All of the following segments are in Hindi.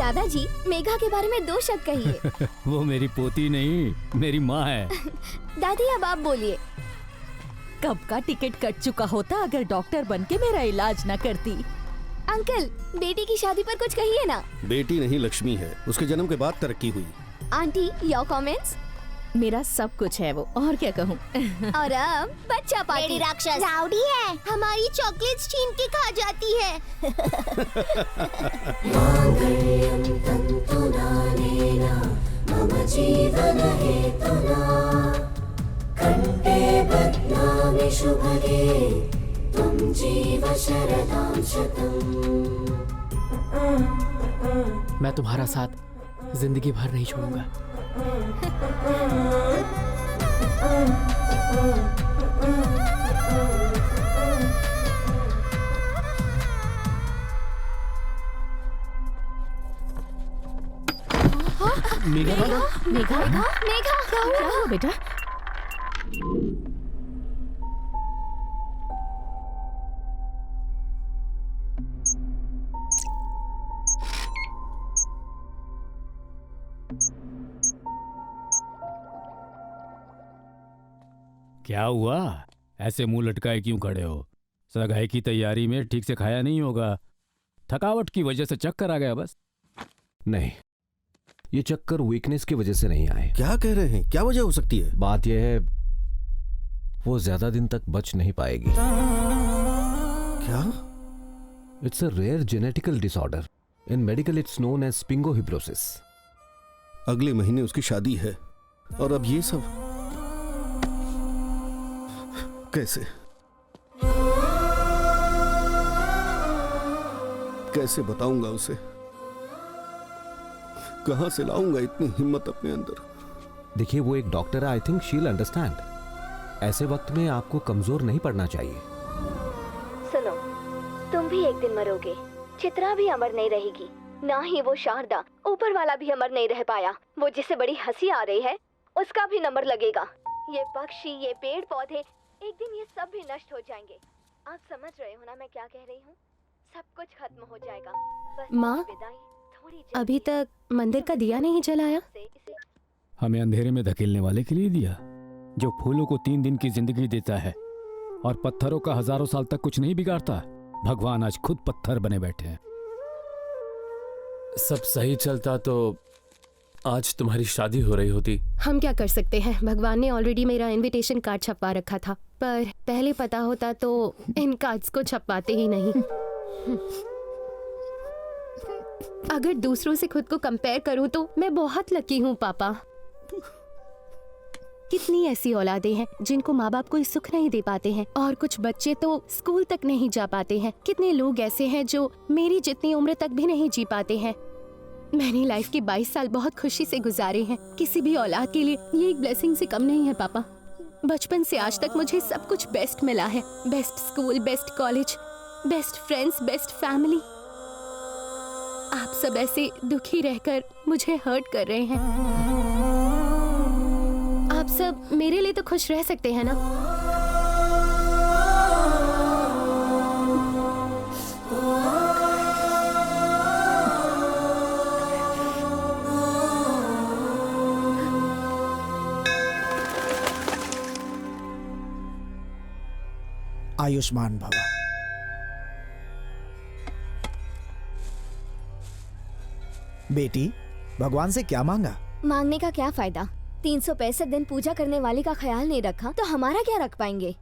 दादाजी, मेघा के बारे में 2 शब्द कहिए। वो मेरी पोती नहीं, मेरी माँ है। दादी अब आप बोलिए। कब का टिकट कट चुका होता अगर डॉक्टर बनके मेरा इलाज न करती। अंकल, बेटी की शादी पर कुछ कहिए ना। बेटी नहीं, लक्ष्मी है। उसके जन्म के बाद तरक्की हुई। Aunty, your comments? मेरा सब कुछ है वो, और क्या कहूँ। और अब बच्चा पार्टी। राक्षस राउडी है, हमारी चॉकलेट्स छीन के खा जाती है। मम जीवन हेतुना कंठे बध्नामि शुभगे त्वं जीव शरदां शतम्। मैं तुम्हारा साथ जिंदगी भर नहीं छोड़ूंगा। मेघा, मेघा, मेघा, क्या हुआ बेटा? क्या हुआ? ऐसे मुंह लटकाए क्यों खड़े हो? सगाई की तैयारी में ठीक से खाया नहीं होगा। थकावट की वजह से चक्कर आ गया बस। नहीं, ये चक्कर वीकनेस की वजह से नहीं आए। क्या कह रहे हैं? क्या वजह हो सकती है? बात यह है, वो ज्यादा दिन तक बच नहीं पाएगी। क्या? It's a rare genetical disorder. In medical it's known as sphingohibrosis. अगले महीने उसकी शादी है और अब ये सब कैसे कैसे बताऊंगा उसे? कहां से लाऊंगा इतनी हिम्मत अपने अंदर? देखिए, वो एक डॉक्टर है। I think she will understand. ऐसे वक्त में आपको कमजोर नहीं पड़ना चाहिए। सुनो, तुम भी एक दिन मरोगे। चित्रा भी अमर नहीं रहेगी, ना ही वो शारदा। ऊपर वाला भी अमर नहीं रह पाया। वो जिसे बड़ी हंसी आ रही है, उसका भी नंबर लगेगा। ये पक्षी, ये पेड़ पौधे, एक दिन ये सब भी नष्ट हो जाएंगे। आप समझ रहे हो ना मैं क्या कह रही हूँ? सब कुछ खत्म हो जाएगा। बस माँ, विदाई थोड़ी जल्दी। अभी तक मंदिर का दिया नहीं जलाया? हमें अंधेरे में धकेलने वाले के लिए दिया, जो फूलों को 3 दिन की जिंदगी देता है और पत्थरों का हजारों साल तक कुछ नहीं बिगाड़ता। भगवान आज खुद पत्थर बने बैठे हैं। सब सही चलता तो आज तुम्हारी शादी हो रही होती। हम क्या कर सकते हैं? भगवान ने ऑलरेडी मेरा इनविटेशन कार्ड छपवा रखा था, पर पहले पता होता तो इन कार्ड्स को छपवाते ही नहीं। अगर दूसरों से खुद को कंपेयर करूं तो मैं बहुत लकी हूं पापा। कितनी ऐसी औलादें हैं जिनको माँ बाप कोई सुख नहीं दे पाते हैं, और कुछ बच्चे तो स्कूल तक नहीं जा पाते हैं। कितने लोग ऐसे हैं जो मेरी जितनी उम्र तक भी नहीं जी पाते हैं। मैंने लाइफ के 22 साल बहुत खुशी से गुजारे हैं। किसी भी औलाद के लिए ये एक ब्लेसिंग से कम नहीं है पापा। बचपन से आज तक मुझे सब कुछ बेस्ट मिला है। Best school, best college, best friends, best family. आप सब ऐसे दुखी रहकर मुझे हर्ट कर रहे हैं। आप सब मेरे लिए तो खुश रह सकते हैं ना? आयुष्मान भव। बेटी, भगवान से क्या मांगा? मांगने का क्या फायदा? 365 दिन पूजा करने वाले का ख्याल नहीं रखा तो हमारा क्या रख पाएंगे?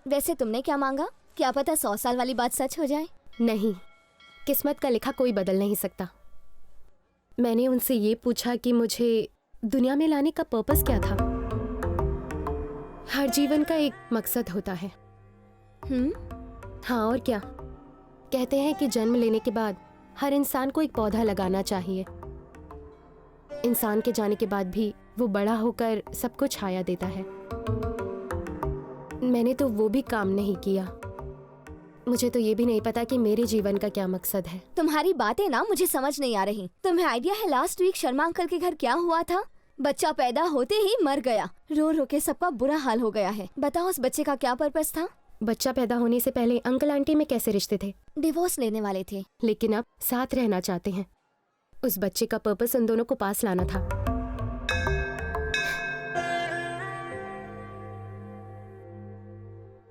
वैसे तुमने क्या मांगा? क्या पता 100 साल वाली बात सच हो जाए। नहीं, किस्मत का लिखा कोई बदल नहीं सकता। मैंने उनसे ये पूछा कि मुझे दुनिया में लाने का पर्पस क्या था। हर जीवन का एक मकसद होता है। हाँ, और क्या? कहते हैं कि जन्म लेने के बाद हर इंसान को एक पौधा लगाना चाहिए। इंसान के जाने के बाद भी वो बड़ा होकर सबको छाया देता है। मैंने तो वो भी काम नहीं किया। मुझे तो ये भी नहीं पता कि मेरे जीवन का क्या मकसद है। तुम्हारी बातें ना मुझे समझ नहीं आ रही। तुम्हें आइडिया है लास्ट वीक शर्मा अंकल के घर क्या हुआ था? बच्चा पैदा होते ही मर गया। रो रो के सबका बुरा हाल हो गया है। बताओ उस बच्चे का क्या पर्पस था? बच्चा पैदा होने से पहले अंकल आंटी में कैसे रिश्ते थे, डिवोर्स लेने वाले थे। लेकिन अब साथ रहना चाहते हैं। उस बच्चे का पर्पस उन दोनों को पास लाना था।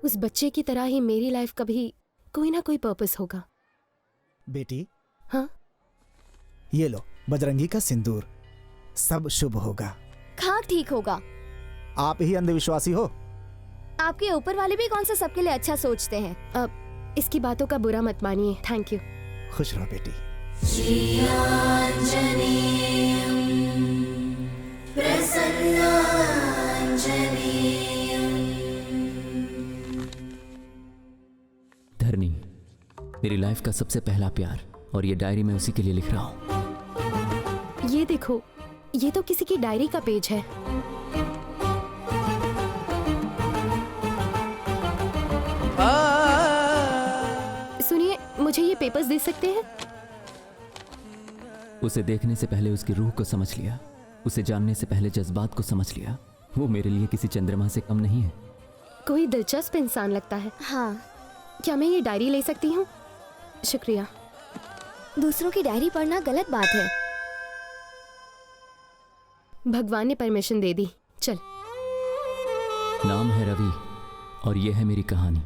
उस बच्चे की तरह ही मेरी लाइफ का भी कोई ना कोई पर्पस होगा। बेटी, हाँ, ये लो बजरंगी का सिंदूर, सब शुभ होगा। खाक ठीक होगा। आप ही अंधविश्वासी हो। आपके ऊपर वाले भी कौन सा सबके लिए अच्छा सोचते हैं। अब इसकी बातों का बुरा मत मानिए। Thank you. खुश रहो बेटी। धरनी, मेरी लाइफ का सबसे पहला प्यार, और ये डायरी मैं उसी के लिए लिख रहा हूँ। ये देखो, ये तो किसी की डायरी का पेज है। सुनिए, मुझे ये पेपर्स दे सकते हैं? उसे देखने से पहले उसकी रूह को समझ लिया, उसे जानने से पहले जज्बात को समझ लिया। वो मेरे लिए किसी चंद्रमा से कम नहीं है। कोई दिलचस्प इंसान लगता है। हाँ, क्या मैं ये डायरी ले सकती हूँ? शुक्रिया। दूसरों की डायरी पढ़ना गलत बात है। भगवान ने परमिशन दे दी। चल। नाम है रवि और ये है मेरी कहानी।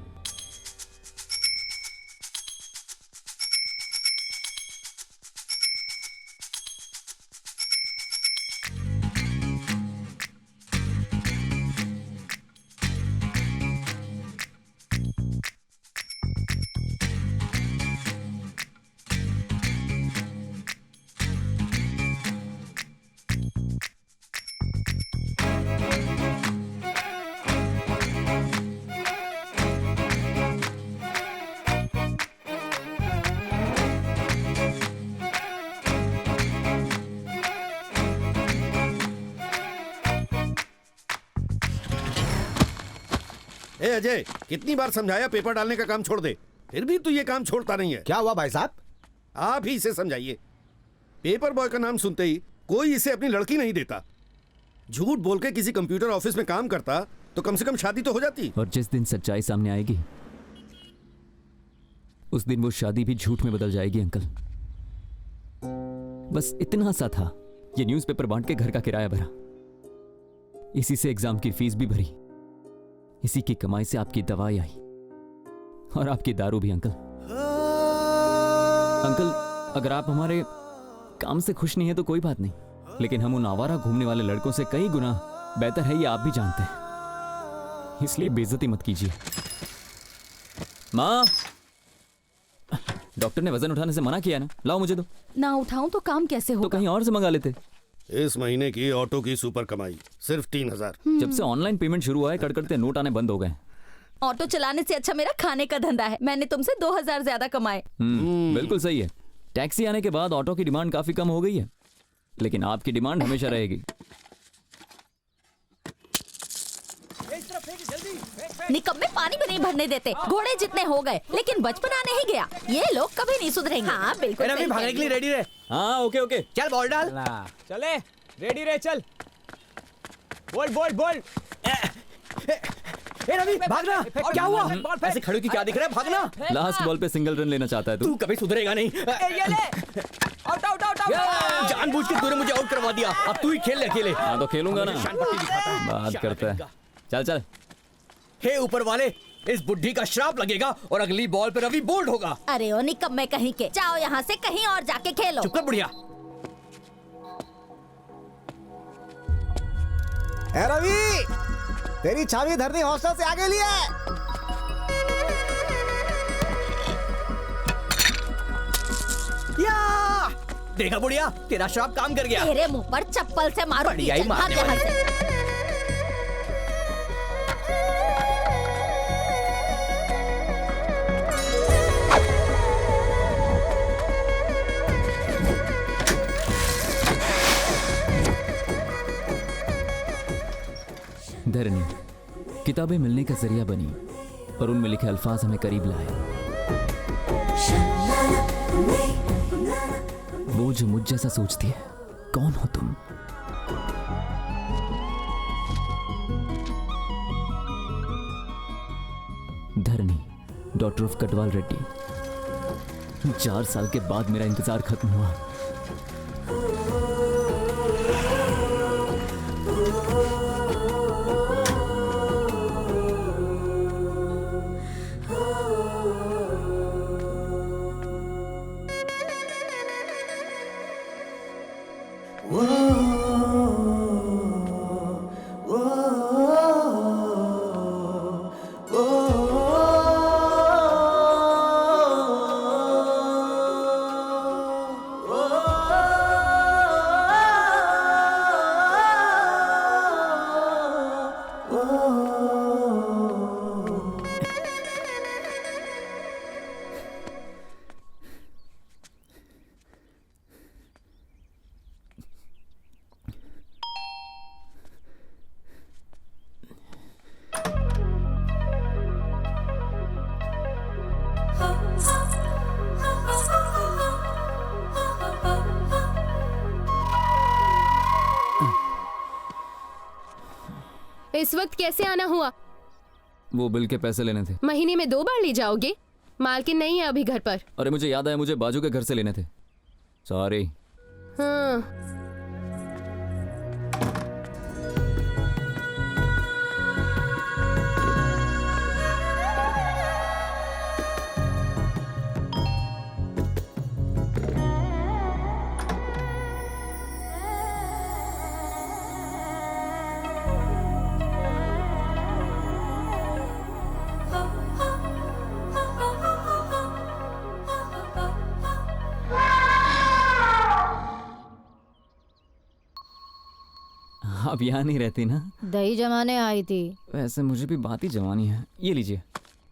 ए अजय, कितनी बार समझाया पेपर डालने का काम छोड़ दे, फिर भी तू ये काम छोड़ता नहीं है। क्या हुआ भाई साहब? आप ही इसे समझाइए। पेपर बॉय का नाम सुनते ही कोई इसे अपनी लड़की नहीं देता। झूठ बोल के किसी कंप्यूटर ऑफिस में काम करता तो कम से कम शादी तो हो जाती। और जिस दिन सच्चाई सामने आएगी उस दिन वो शादी भी झूठ में बदल जाएगी अंकल। बस इतना सा था, ये न्यूज़पेपर बांट के घर का किराया भरा, इसी से एग्जाम की फीस भी भरी, इसी की कमाई से आपकी दवाई आई और आपकी दारू भी। अंकल, अंकल, अगर आप हमारे काम से खुश नहीं है तो कोई बात नहीं, लेकिन हम उन आवारा घूमने वाले लड़कों से कई गुना बेहतर है, ये आप भी जानते हैं। इसलिए बेइज्जती मत कीजिए। माँ, डॉक्टर ने वजन उठाने से मना किया ना, लाओ मुझे दो। ना उठाऊं तो काम कैसे तो होगा? कहीं और से मंगा लेते। इस महीने की ऑटो की सुपर कमाई सिर्फ 3000। जब से ऑनलाइन पेमेंट शुरू हुआ है, कड़कड़ते नोट आने बंद हो गए। ऑटो चलाने से अच्छा मेरा खाने का धंधा है। मैंने तुमसे 2000 ज्यादा कमाए। बिल्कुल सही है। टैक्सी आने के बाद ऑटो की डिमांड काफी कम हो गई है, लेकिन आपकी डिमांड हमेशा रहेगी। निकम्मे पानी भी नहीं भरने देते, घोड़े जितने हो गए, लेकिन बचपना नहीं गया। ये लोग कभी नहीं सुधरेंगे। हाँ बिल्कुल। रवि, भागने के लिए रेडी रहे। हाँ ओके ओके, चल बॉल डाल। चले, रेडी रहे, चल। बोल बोल बोल। ए रवि, भागना। क्या हुआ? ऐसे खड़े की क्या दिख रहा है? भागना। लास्ट बॉल पे सिंगल रन लेना चाहता है तू कभी सुधरेगा नहीं। ये ले, आउट आउट आउट आउट। जानबूझ के तूने मुझे आउट करवा दिया। अब तू ही खेल ले अकेले। हाँ तो खेलूंगा ना, बात करता है। चल चल। हे ऊपर वाले, इस बुढ़ी का श्राप लगेगा और अगली बॉल पे रवि बोल्ड होगा। अरे ओ निकम्मे कहीं के, जाओ यहाँ से कहीं और जाके खेलो। चुप कर बुढ़िया। ए रवि, तेरी चाबी धरनी हॉस्टल से आगे लिए। या देखा बुढ़िया, तेरा श्राप काम कर गया। तेरे मुंह पर चप्पल से मारो। बढ़िया ही मारने यहाँ से। धरनी, किताबें मिलने का जरिया बनी और उनमें लिखे अल्फाज हमें करीब लाए। वो जो मुझ जैसा सोचती है, कौन हो तुम? धरनी। Daughter of Katwal Reddy. 4 साल के बाद मेरा इंतजार खत्म हुआ। इस वक्त कैसे आना हुआ? वो बिल के पैसे लेने थे। महीने में 2 बार ले जाओगे? मालकिन नहीं है अभी घर पर। अरे मुझे याद आया, मुझे बाजू के घर से लेने थे। सॉरी। हाँ। आप यहाँ नहीं रहती ना? दही जमाने आई थी। वैसे मुझे भी बात ही जमानी है। ये लीजिए।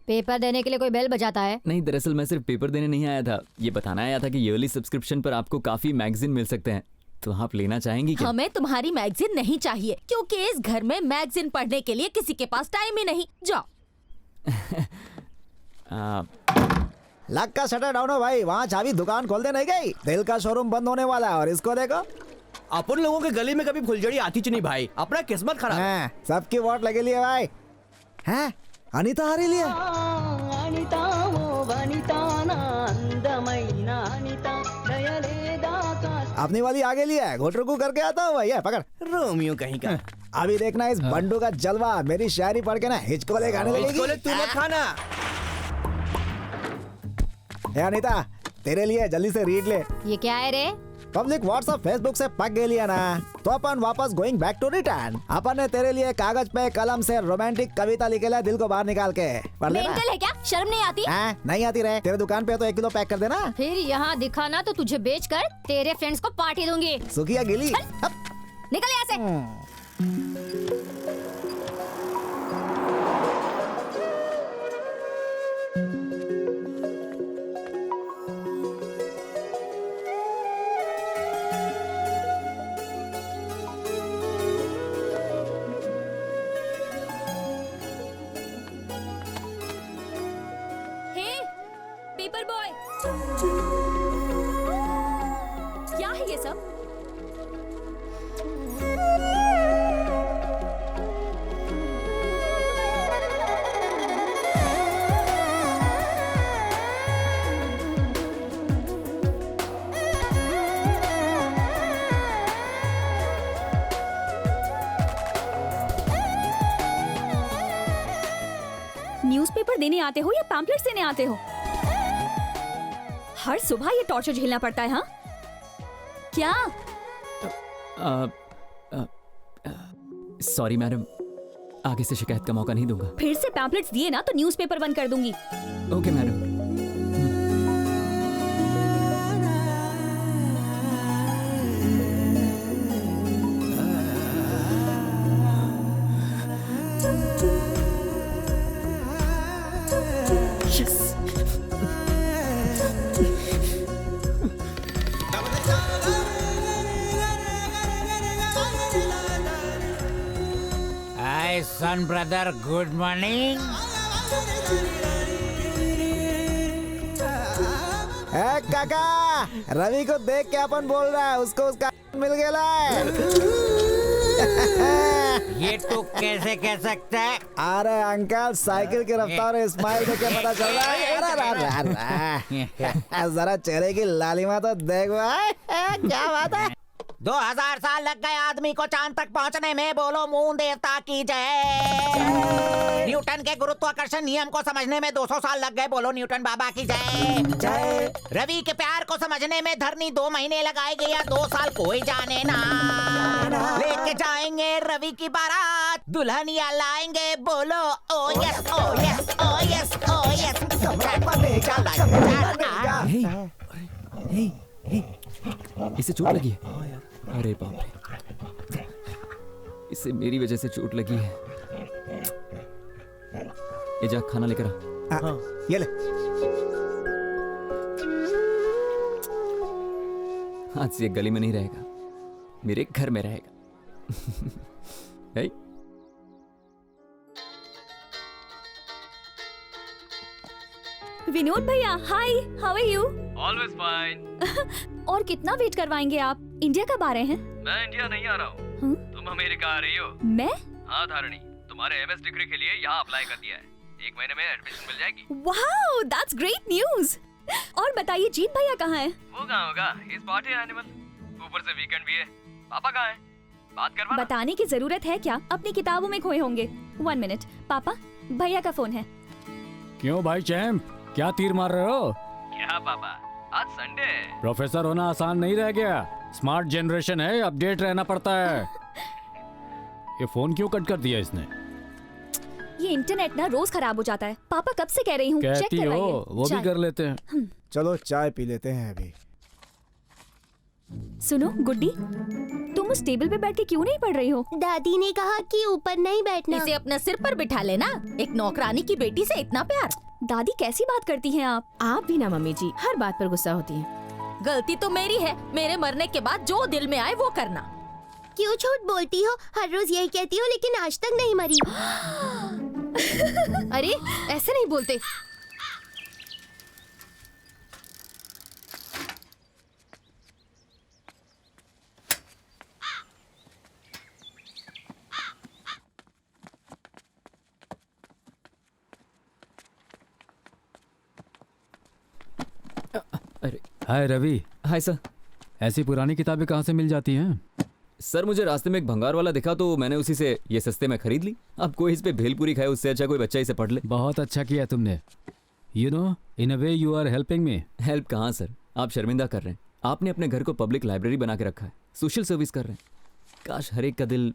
पेपर देने के लिए कोई बेल बजाता है? नहीं, दरअसल मैं सिर्फ पेपर देने नहीं आया था, ये बताना आया था कि ईयरली सब्सक्रिप्शन पर आपको काफी मैगजीन मिल सकते हैं, तो आप लेना चाहेंगी क्या? हमें तुम्हारी मैगजीन नहीं चाहिए, क्योंकि इस घर में मैगजीन पढ़ने के लिए किसी के पास टाइम ही नहीं। जाओ। लक का शटर डाउन हो भाई, वहाँ चाबी दुकान खोल दे नहीं गई। दिल का शोरूम बंद होने वाला है और इसको देखो। अपन लोगों के गली में कभी फुलझड़ी आती च नहीं भाई, अपना किस्मत खराब। हाँ, सबकी वोट लगे लिए भाई। हैं? अनीता हारी लिए। अपनी वाली आगे लिया है, घोटरकू करके आता हूँ भैया, पकड़। रोमियो कहीं का। अभी देखना इस बंडू का जलवा, मेरी शायरी पढ़ के ना हिचकोले खाने लगेगी। हिचकोले तू मत खाना। अनीता, तेरे लिए जल्दी से रीड ले। ये क्या है रे? पब्लिक व्हाट्सएप फेसबुक से पक गई लिया ना, तो अपन वापस गोइंग बैक टू रिटर्न। अपन ने तेरे लिए कागज पे कलम से रोमांटिक कविता लिखेला, दिल को बाहर निकाल के पढ़ लेना। मेंटल है क्या? शर्म नहीं आती? नहीं आती रे। तेरे दुकान पे तो 1 किलो पैक कर देना। फिर यहाँ दिखाना तो तुझे बेचकर तेरे फ्रेंड्स को पार्टी दूंगी। सुखिया गिली। निकल यहाँ से। पेपर बॉय, क्या है ये सब? न्यूज़पेपर देने आते हो या पैम्पलेट्स देने आते हो? हर सुबह ये टॉर्चर झेलना पड़ता है। हाँ क्या? सॉरी मैडम, आगे से शिकायत का मौका नहीं दूंगा। फिर से पैम्पलेट्स दिए ना तो न्यूज़पेपर बंद कर दूंगी। Okay madam. सन ब्रदर, गुड मॉर्निंग। काका, रवि को देख के अपन बोल रहा है, उसको उसका मिल गया है। ये तू कैसे कह सकता है? अरे अंकल साइकिल की रफ्तार और स्माइल देख के पता चल रहा है। अरे जरा चेहरे की लालिमा तो देखो। क्या बात है। 2000 साल लग गए आदमी को चांद तक पहुंचने में, बोलो मून देवता की जय। न्यूटन के गुरुत्वाकर्षण नियम को समझने में 200 साल लग गए, बोलो न्यूटन बाबा की जय। रवि के प्यार को समझने में धरनी 2 महीने लगाएगी या 2 साल, कोई जाने ना। लेके जाएंगे रवि की बारात, दुल्हनिया लाएंगे, बोलो ओ यस ओ यस ओ यस ओ यस। इसे चोट लगी है। अरे बाप रे, इसे मेरी वजह से चोट लगी है। ये जा खाना लेकर आ। ये ले। आज से ये गली में नहीं रहेगा, मेरे घर में रहेगा। विनोद भैया, hi, how are you? Always fine. और कितना वेट करवाएंगे आप? इंडिया कब आ रहे हैं? मैं इंडिया नहीं आ रहा हूँ। तुम अमेरिका आ रही हो। मैं? हाँ धारणी, तुम्हारे एमएस डिग्री के लिए यहाँ अप्लाई कर दिया है। 1 महीने में एडमिशन मिल जाएगी। Wow, that's great news. और बताइए जीत भैया कहाँ है? वो कहाँ होगा, इस पार्टी एनिमल। ऊपर से वीकेंड भी है। पापा कहाँ है? बात करवाना। बताने की जरूरत है क्या? अपनी किताबों में खोए होंगे। 1 मिनट पापा, भैया का फोन है। क्यों भाई चैम्प, क्या तीर मार रहे हो? क्या पापा, आज संडे है। प्रोफेसर होना आसान नहीं रह गया। स्मार्ट जनरेशन है, अपडेट रहना पड़ता है। ये फोन क्यों कट कर दिया इसने? ये इंटरनेट ना रोज खराब हो जाता है। पापा कब से कह रही हूँ, चेक कहती हो, वो भी कर लेते हैं। चलो चाय पी लेते हैं अभी। सुनो गुड्डी, तुम उस टेबल पे बैठ के क्यों नहीं पढ़ रही हो? दादी ने कहा कि ऊपर नहीं बैठना। इसे अपने सिर पर बिठा लेना। एक नौकरानी की बेटी से इतना प्यार। दादी कैसी बात करती हैं आप? आप भी ना मम्मी जी, हर बात पर गुस्सा होती हैं। गलती तो मेरी है। मेरे मरने के बाद जो दिल में आए वो करना। क्यों झूठ बोलती हो? हर रोज यही कहती हो, लेकिन आज तक नहीं मरी। अरे ऐसे नहीं बोलते। अरे हाय रवि। Hi sir. ऐसी पुरानी किताबें कहाँ से मिल जाती हैं? सर मुझे रास्ते में एक भंगार वाला दिखा तो मैंने उसी से ये सस्ते में खरीद ली। अब कोई इस पे भेलपूरी खाए, उससे अच्छा कोई बच्चा इसे पढ़ ले। बहुत अच्छा किया तुमने। You know, in a way you are helping me. Help कहाँ सर, आप शर्मिंदा कर रहे हैं। आपने अपने घर को पब्लिक लाइब्रेरी बना के रखा है, सोशल सर्विस कर रहे हैं। काश हर एक का दिल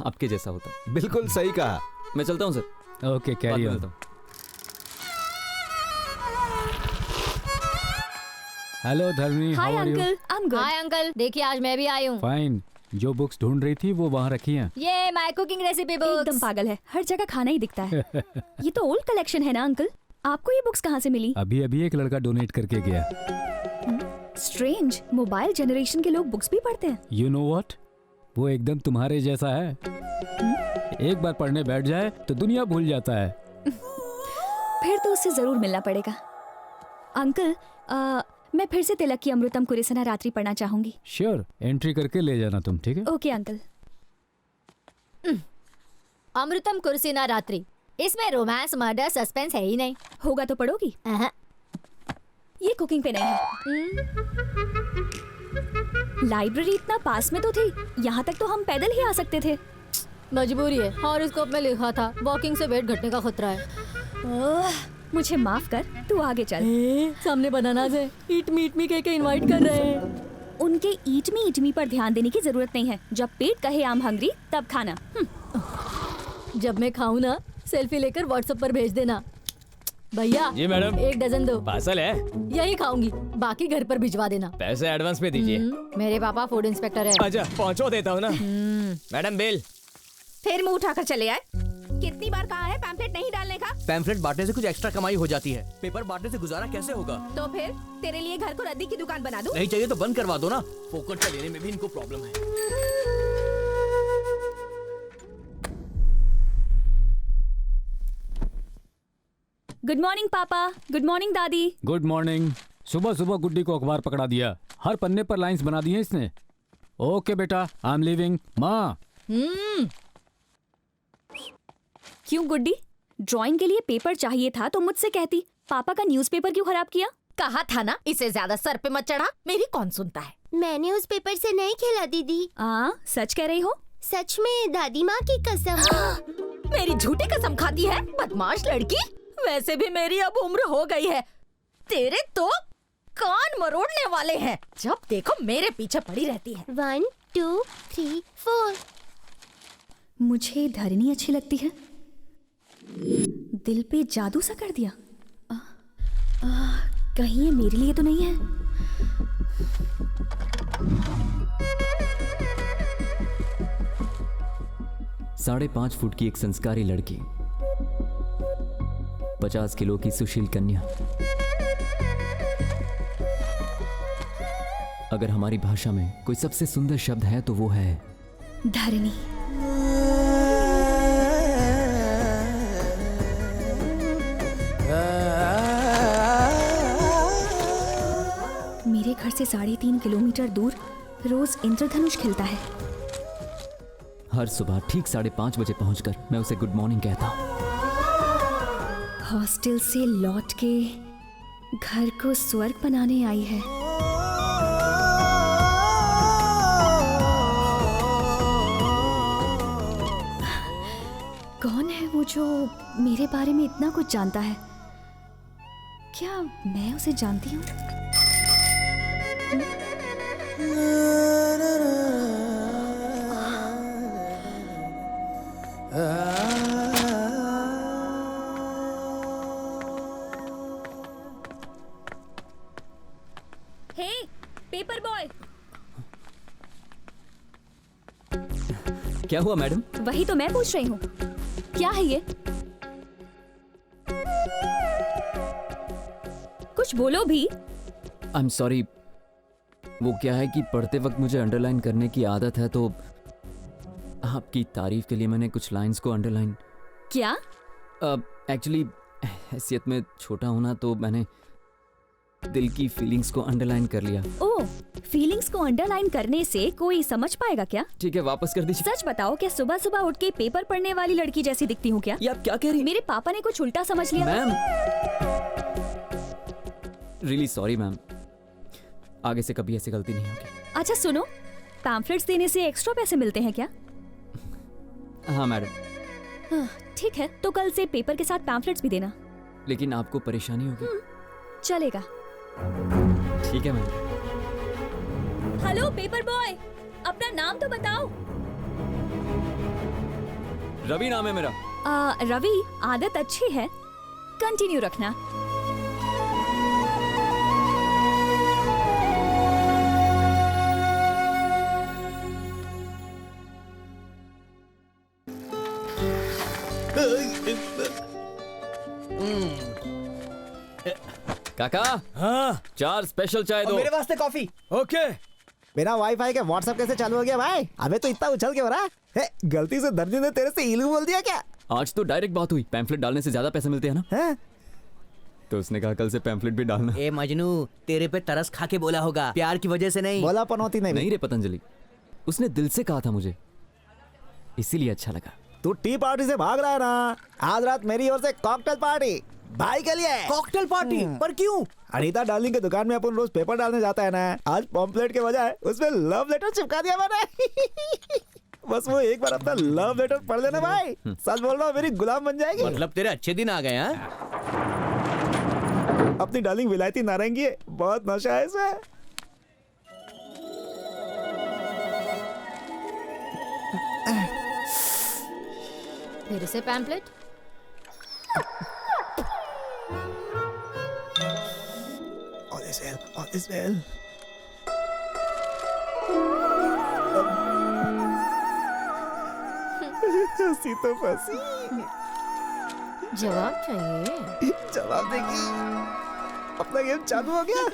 आपके जैसा होता। बिल्कुल सही कहा। मैं चलता हूँ sir. Okay, carry on. Hello Dharmi, hi uncle, I am good. Hi uncle, देखिए आज मैं भी आई हूँ। फाइन। जो बुक्स ढूंढ रही थी वो वहाँ रखी हैं। ये माय कुकिंग रेसिपी बुक्स। एकदम पागल है, हर जगह खाना ही दिखता है। ये तो ओल्ड कलेक्शन है ना अंकल? आपको ये बुक्स कहाँ से मिली? अभी अभी एक लड़का डोनेट करके गया। स्ट्रेंज, मोबाइल जनरेशन के लोग बुक्स भी पढ़ते हैं। यू नो व्हाट, वो एकदम तुम्हारे जैसा है। एक बार पढ़ने बैठ जाए तो दुनिया भूल जाता है। फिर तो उससे जरूर मिलना पड़ेगा। अंकल, मैं फिर से तिलक की अमृतम कुरिसना रात्रि पढ़ना चाहूंगी। श्योर, एंट्री करके ले जाना तुम, ठीक है? Okay uncle. अमृतम कुरिसना रात्रि, इसमें रोमांस, मर्डर, सस्पेंस है ही नहीं। होगा तो पढ़ोगी? ये कुकिंग पे नहीं है। लाइब्रेरी इतना पास में तो थी, यहाँ तक तो हम पैदल ही आ सकते थे। मजबूरी है, हॉरोस्कोप में लिखा था वॉकिंग से वेट घटने का खतरा है। मुझे माफ कर, तू आगे चल। सामने बनानास है, ईट मी कह के इनवाइट कर रहे हैं। उनके ईट मी पर ध्यान देने की जरूरत नहीं है। जब पेट कहे आम हंगरी तब खाना। जब मैं खाऊं ना, सेल्फी लेकर व्हाट्सएप पर भेज देना। भैया जी मैडम, 1 डजन दो। पार्सल है? यही खाऊंगी, बाकी घर पर भिजवा देना। पैसे एडवांस में दीजिए। मेरे पापा फूड इंस्पेक्टर है। अच्छा, पहुंचो देता हूँ ना। Madam bill. फिर मुंह उठाकर चले आए। कितनी बार कहा है पैम्फलेट नहीं डालने का? पैम्फलेट बांटने से कुछ एक्स्ट्रा कमाई हो जाती है, पेपर बांटने से गुजारा कैसे होगा? तो फिर तेरे लिए घर को रद्दी की दुकान बना दूं? नहीं चाहिए तो बंद करवा दो ना। फोकट का लेने में भी इनको प्रॉब्लम है। गुड मॉर्निंग पापा। गुड मॉर्निंग दादी। Good morning. सुबह सुबह गुड्डी को अखबार पकड़ा दिया। हर पन्ने पर लाइंस बना दी हैं इसने। ओके बेटा, आई एम लीविंग। माँ, क्यों गुड्डी, ड्राइंग के लिए पेपर चाहिए था तो मुझसे कहती। पापा का न्यूज़पेपर क्यों खराब किया? कहा था ना इसे ज्यादा सर पे मत चढ़ा, मेरी कौन सुनता है। मैंने उस पेपर से नहीं खेला दीदी। सच कह रही हो? सच में दादी माँ की कसम। मेरी झूठी कसम खाती है, बदमाश लड़की। वैसे भी मेरी अब उम्र हो गई है, तेरे तो कान मरोड़ने वाले हैं। जब देखो मेरे पीछे पड़ी रहती है। 1 2 3 4। मुझे धरनी अच्छी लगती है। दिल पे जादू सा कर दिया। कहीं ये मेरे लिए तो नहीं है? 5.5 फुट की एक संस्कारी लड़की, 50 किलो की सुशील कन्या। अगर हमारी भाषा में कोई सबसे सुंदर शब्द है तो वो है धरनी। मेरे घर से 3.5 किलोमीटर दूर रोज इंद्रधनुष खिलता है। हर सुबह ठीक 5:30 बजे पहुंचकर मैं उसे गुड मॉर्निंग कहता हूँ। हॉस्टल से लौट के घर को स्वर्ग बनाने आई है। कौन है वो जो मेरे बारे में इतना कुछ जानता है? क्या मैं उसे जानती हूँ? हे, पेपर बॉय। क्या हुआ मैडम? वही तो मैं पूछ रही हूँ, क्या है ये? कुछ बोलो भी। आई एम सॉरी, वो क्या है कि पढ़ते वक्त मुझे अंडरलाइन करने की आदत है, तो आपकी तारीफ के लिए मैंने कुछ लाइंस को अंडरलाइन। क्या? एक्चुअली हैसियत में छोटा हूं ना, तो मैंने दिल की फीलिंग्स को अंडरलाइन कर लिया। ओह, फीलिंग्स को अंडरलाइन करने से कोई समझ पाएगा क्या? ठीक है, वापस कर दीजिए। सच बताओ, क्या सुबह सुबह उठ के पेपर पढ़ने वाली लड़की जैसी दिखती हूँ क्या? ये आप क्या कह रही हैं? मेरे पापा ने कुछ उल्टा समझ लिया। मैम, रियली सॉरी मैम, आगे से कभी ऐसी गलती नहीं होगी। अच्छा सुनो, पैम्फलेट्स देने से एक्स्ट्रा पैसे मिलते हैं क्या? हाँ मैडम। ठीक है, तो कल से पेपर के साथ पैम्फलेट्स भी देना। लेकिन आपको परेशानी होगी। चलेगा। ठीक है मैम। हेलो पेपर बॉय, अपना नाम तो बताओ। रवि नाम है मेरा। रवि, आदत अच्छी है, कंटिन्यू रखना। काका, हाँ 4 स्पेशल चाय दो। मेरे वास्ते कॉफी। ओके। बिना वाईफाई के व्हाट्सएप कैसे चालू हो गया भाई? अबे तो इतना उछल के हो रहा है? गलती से दर्जी ने तेरे से इलू बोल दिया क्या? आज तो डायरेक्ट बात हुई, पैम्फलेट डालने से ज्यादा पैसे मिलते हैं ना। है? तो उसने कहा कल से पैम्फलेट भी डालना। ए मजनू, तेरे पे तरस खा के बोला होगा, प्यार की वजह से नहीं। बोला पनौती नहीं रे पतंजलि, उसने दिल से कहा था मुझे, इसीलिए अच्छा लगा। तू टी पार्टी से भाग रहा है ना? आज रात मेरी ओर से कॉकटेल पार्टी भाई के लिए। Cocktail party? पर क्यों? अनीता डार्लिंग के दुकान में अपन रोज पेपर डालने जाता है ना, आज पॉम्पलेट के बजाय उसमें लव लेटर चिपका दिया मैंने। बस वो एक बार अपना लव लेटर पढ़ लेना भाई, सच बोल रहा हूँ, मेरी गुलाम बन जाएगी। मतलब तेरे अच्छे दिन आ गए हैं? अपनी डार्लिंग विलायती नारंगी है, बहुत नशा है इसमें। फिर से पैम्पलेट? All is well. हंसी तो फंसी। जवाब चाहिए? जवाब देगी। अपना गेम चालू हो गया।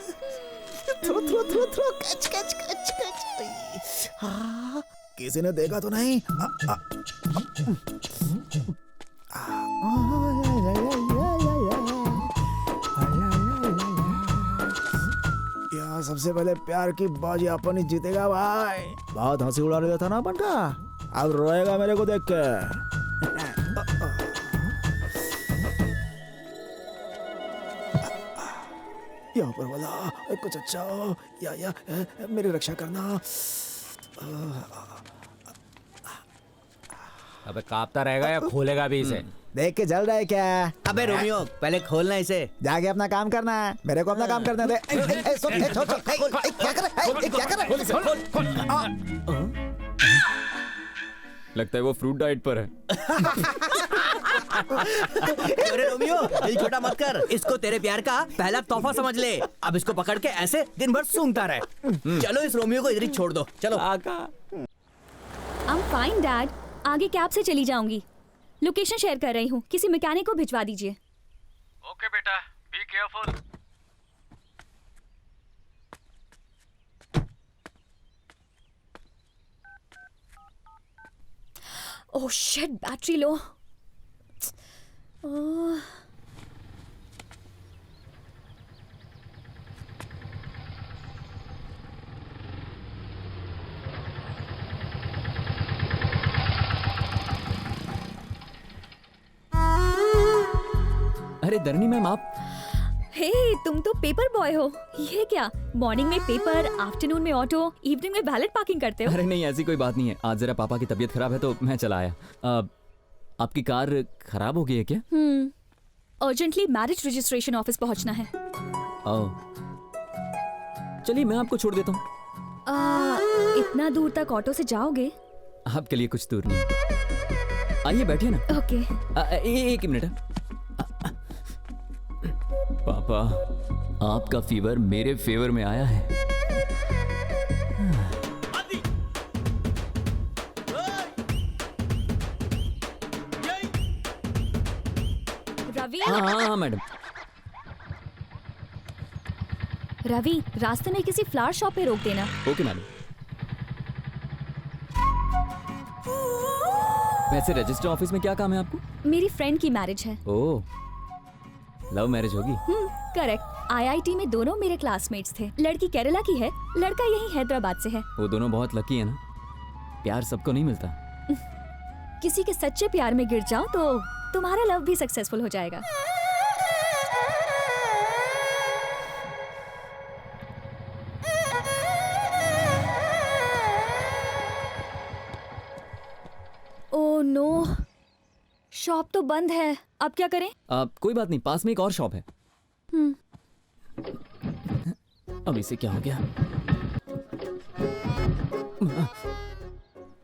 Throw throw throw throw, catch catch catch catch. हाँ, किसी ने देखा तो नहीं? सबसे पहले प्यार की बाजी अपन ही जीतेगा भाई। बहुत हंसी उड़ा रहा था ना अपन का। अब रोएगा मेरे को देख के। या ऊपर वाला कुछ अच्छा हो, या मेरी रक्षा करना। अबे कांपता रहेगा या खोलेगा भी इसे? देख के जल रहा है क्या? अबे रोमियो पहले खोलना इसे। जाके अपना काम करना है, मेरे को अपना काम करने दे। क्या कर रहा है? लगता है वो फ्रूट डाइट पर है। अरे रोमियो दिल छोटा मत कर, इसको तेरे प्यार का पहला तोहफा समझ ले। अब इसको पकड़ के ऐसे दिन भर सूंघता रहे। चलो इस रोमियो को इधर ही छोड़ दो। चलो आका। I'm fine, Dad. आगे कैब से चली जाऊंगी। लोकेशन शेयर कर रही हूँ, किसी मैकेनिक को भिजवा दीजिए। ओके बेटा, be careful. Oh shit, battery low. अरे धरनी मैम आप। हे तुम तो पेपर बॉय हो। ये क्या, मॉर्निंग में पेपर, आफ्टरनून में ऑटो, इवनिंग में वैलेट पार्किंग करते हो? अरे नहीं ऐसी कोई बात नहीं है, आज जरा पापा की तबीयत खराब है तो मैं चला आया। आपकी कार खराब हो गई है क्या? अर्जेंटली मैरिज रजिस्ट्रेशन ऑफिस पहुंचना है। चलिए मैं आपको छोड़ देता हूँ। इतना दूर तक ऑटो से जाओगे? आपके लिए कुछ दूर नहीं। आइए बैठिए ना। ओके। एक मिनट। पापा आपका फीवर मेरे फेवर में आया है। रवि। हाँ मैडम। रवि, रास्ते में किसी फ्लावर शॉप पे रोक देना। Okay madam. वैसे रजिस्टर ऑफिस में क्या काम है आपको? मेरी फ्रेंड की मैरिज है। ओह, लव मैरिज होगी? करेक्ट। IIT में दोनों मेरे क्लासमेट्स थे। लड़की केरला की है, लड़का यही हैदराबाद से है। वो दोनों बहुत लकी है ना, प्यार सबको नहीं मिलता। किसी के सच्चे प्यार में गिर जाओ तो तुम्हारा लव भी सक्सेसफुल हो जाएगा। ओह नो, शॉप तो बंद है, अब क्या करें? कोई बात नहीं, पास में एक और शॉप है। अब इसे क्या हो गया?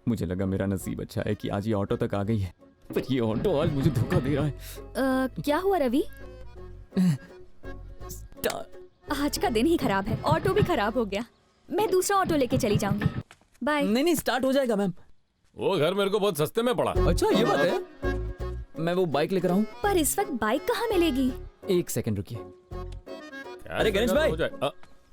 मुझे लगा मेरा नसीब अच्छा है कि आज ये ऑटो तक आ गई है, पर ये ऑटो आज मुझे धोखा दे रहा है। क्या हुआ रवि? आज का दिन ही खराब है, ऑटो भी खराब हो गया। मैं दूसरा ऑटो लेके चली जाऊंगी। बाय। नहीं स्टार्ट हो जाएगा मैम। वो घर मेरे को बहुत सस्ते में पड़ा। अच्छा ये बात है, मैं वो बाइक लेकर आऊं? पर इस वक्त बाइक कहाँ मिलेगी? एक सेकंड रुकिए। अरे गणेश भाई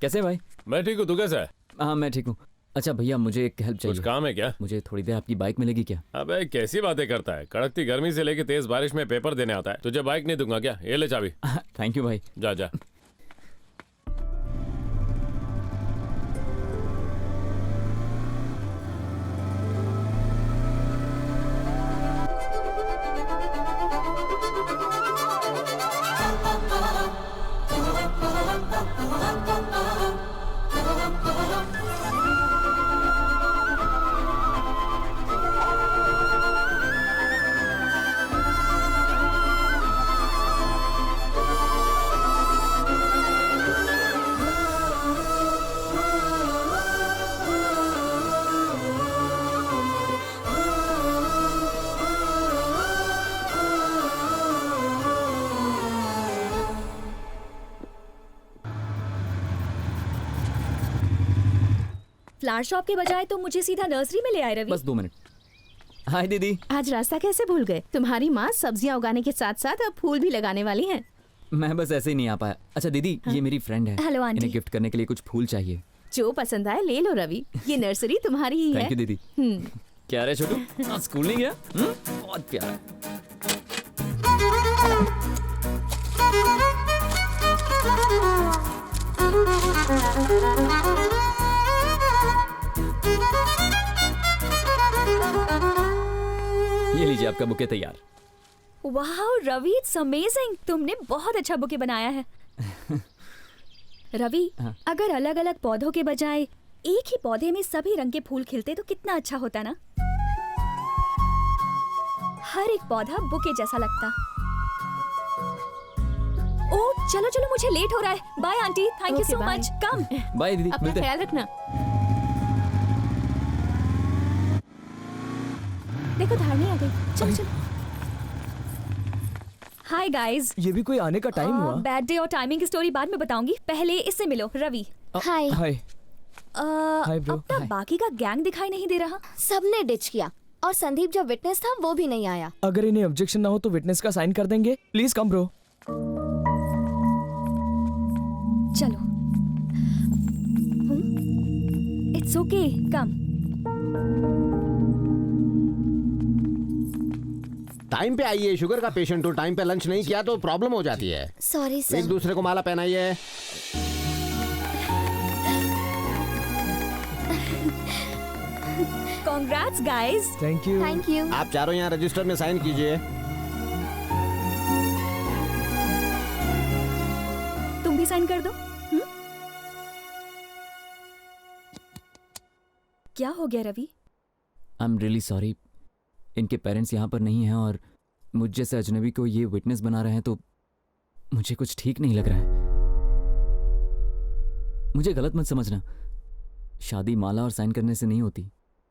कैसे भाई? मैं ठीक हूँ, तू कैसा है? हाँ मैं ठीक हूँ। अच्छा भैया मुझे एक हेल्प चाहिए। कुछ काम है क्या? मुझे थोड़ी देर आपकी बाइक मिलेगी क्या? अबे कैसी बातें करता है, कड़कती गर्मी से लेके तेज बारिश में पेपर देने आता है, तुझे बाइक नहीं दूंगा क्या? ये ले चाबी। थैंक यू भाई। जा जा। फ्लावर शॉप के बजाय तो मुझे सीधा नर्सरी में ले आए रवि। बस 2 मिनट। हाय दीदी। आज रास्ता कैसे भूल गए? तुम्हारी माँ सब्जियां उगाने के साथ साथ अब फूल भी लगाने वाली हैं। मैं बस ऐसे ही नहीं आ पाया। अच्छा दीदी ये मेरी फ्रेंड है। Hello aunty. इन्हें गिफ्ट करने के लिए कुछ फूल चाहिए। जो पसंद आए ले लो रवि, ये नर्सरी तुम्हारी ही है। थैंक यू दीदी। क्या रे छोटू, आज स्कूल नहीं गया? बहुत प्यारा है। ये लीजिए आपका बुके तैयार। वाह रवि, इट्स अमेजिंग, तुमने बहुत अच्छा बुके बनाया है। रवि, अगर अलग अलग पौधों के बजाय एक ही पौधे में सभी रंग के फूल खिलते तो कितना अच्छा होता ना। हर एक पौधा बुके जैसा लगता। ओ चलो चलो, मुझे लेट हो रहा है। Bye aunty, thank you so much. Come. Bye दीदी, अपना ख्याल रखना। देखो धारणी आ गई। चलो चलो। Hi guys. ये भी कोई आने का टाइम हुआ? बैड डे और टाइमिंग की स्टोरी बाद में बताऊंगी, पहले इससे मिलो। Ravi. Hi. Hi. Hi bro. अपना बाकी का गैंग दिखाई नहीं दे रहा। सबने डिच किया और संदीप जो विटनेस था वो भी नहीं आया। अगर इन्हें ऑब्जेक्शन ना हो तो विटनेस का साइन कर देंगे। Please come bro. चलो। It's okay, come. टाइम पे आइए, शुगर का पेशेंट हो, टाइम पे लंच नहीं किया तो प्रॉब्लम हो जाती है। Sorry sir. एक दूसरे को माला पहनाइए। Congrats guys। Thank you. Thank you. आप चारों यहाँ रजिस्टर में साइन कीजिए। तुम भी साइन कर दो। क्या हो गया Ravi? I am really sorry. इनके पेरेंट्स यहाँ पर नहीं हैं और मुझ जैसे अजनबी को ये विटनेस बना रहे हैं तो मुझे कुछ ठीक नहीं लग रहा है। मुझे गलत मत समझना। शादी माला और साइन करने से नहीं होती,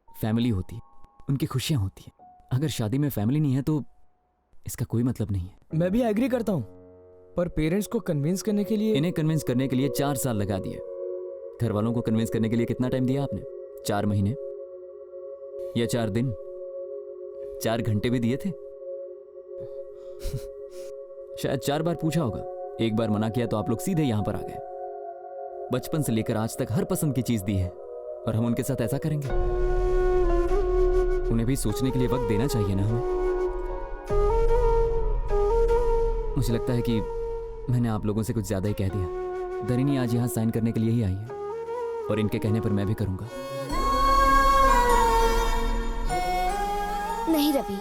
फैमिली होती है, उनकी खुशियाँ होती हैं। अगर शादी में फैमिली नहीं है तो इसका कोई मतलब नहीं है। मैं भी एग्री करता हूँ, पर पेरेंट्स को कन्विंस करने के लिए इन्हें कन्विंस करने के लिए 4 साल लगा दिए। घर वालों को कन्विंस करने के लिए कितना टाइम दिया आपने? 4 महीने या 4 दिन? 4 घंटे भी दिए थे? शायद 4 बार पूछा होगा, एक बार मना किया तो आप लोग सीधे यहां पर आ गए। बचपन से लेकर आज तक हर पसंद की चीज दी है और हम उनके साथ ऐसा करेंगे? उन्हें भी सोचने के लिए वक्त देना चाहिए ना हमें। मुझे लगता है कि मैंने आप लोगों से कुछ ज्यादा ही कह दिया। दरिनी आज यहां साइन करने के लिए ही आई है और इनके कहने पर मैं भी करूंगा। नहीं रवि,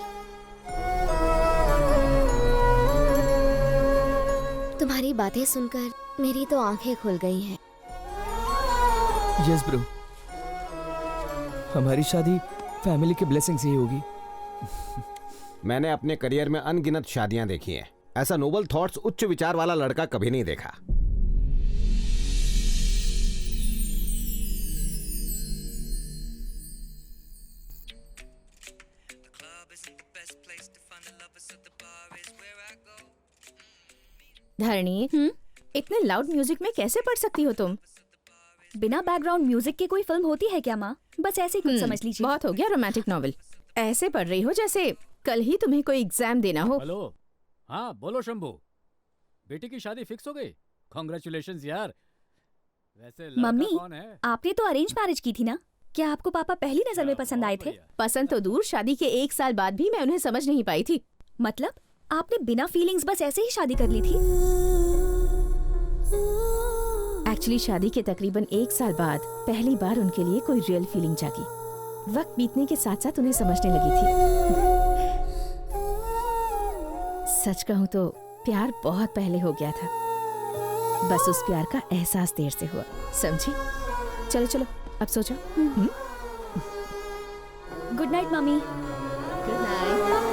तुम्हारी बातें सुनकर मेरी तो आंखें खुल गई हैं। यस ब्रो, हमारी शादी फैमिली के ब्लेसिंग से ही होगी। मैंने अपने करियर में अनगिनत शादियां देखी हैं। ऐसा नोबल थॉट्स, उच्च विचार वाला लड़का कभी नहीं देखा। धरणी, इतने लाउड म्यूजिक में कैसे पढ़ सकती हो तुम? बिना बैकग्राउंड म्यूजिक के कोई फिल्म होती है क्या माँ? बस ऐसे ही कुछ समझ लीजिए। बहुत हो गया रोमांटिक नॉवेल। ऐसे पढ़ रही हो जैसे कल ही तुम्हें कोई एग्जाम देना हो। हेलो, हाँ बोलो शंभू, बेटी की शादी फिक्स हो गई? कांग्रेचुलेशंस यार। वैसे लड़का मम्मी, कौन है? आपने तो अरेंज मैरिज की थी ना? क्या आपको पापा पहली नजर में पसंद आए थे? पसंद तो दूर, शादी के 1 साल बाद भी मैं उन्हें समझ नहीं पाई थी। मतलब आपने बिना फीलिंग्स बस ऐसे ही शादी कर ली थी? एक्चुअली शादी के तकरीबन 1 साल बाद पहली बार उनके लिए कोई रियल फीलिंग जागी। वक्त बीतने के साथ साथ उन्हें समझने लगी थी। सच कहूँ तो प्यार बहुत पहले हो गया था, बस उस प्यार का एहसास देर से हुआ, समझी? चलो चलो अब सो जाओ। Good night mummy. Good night.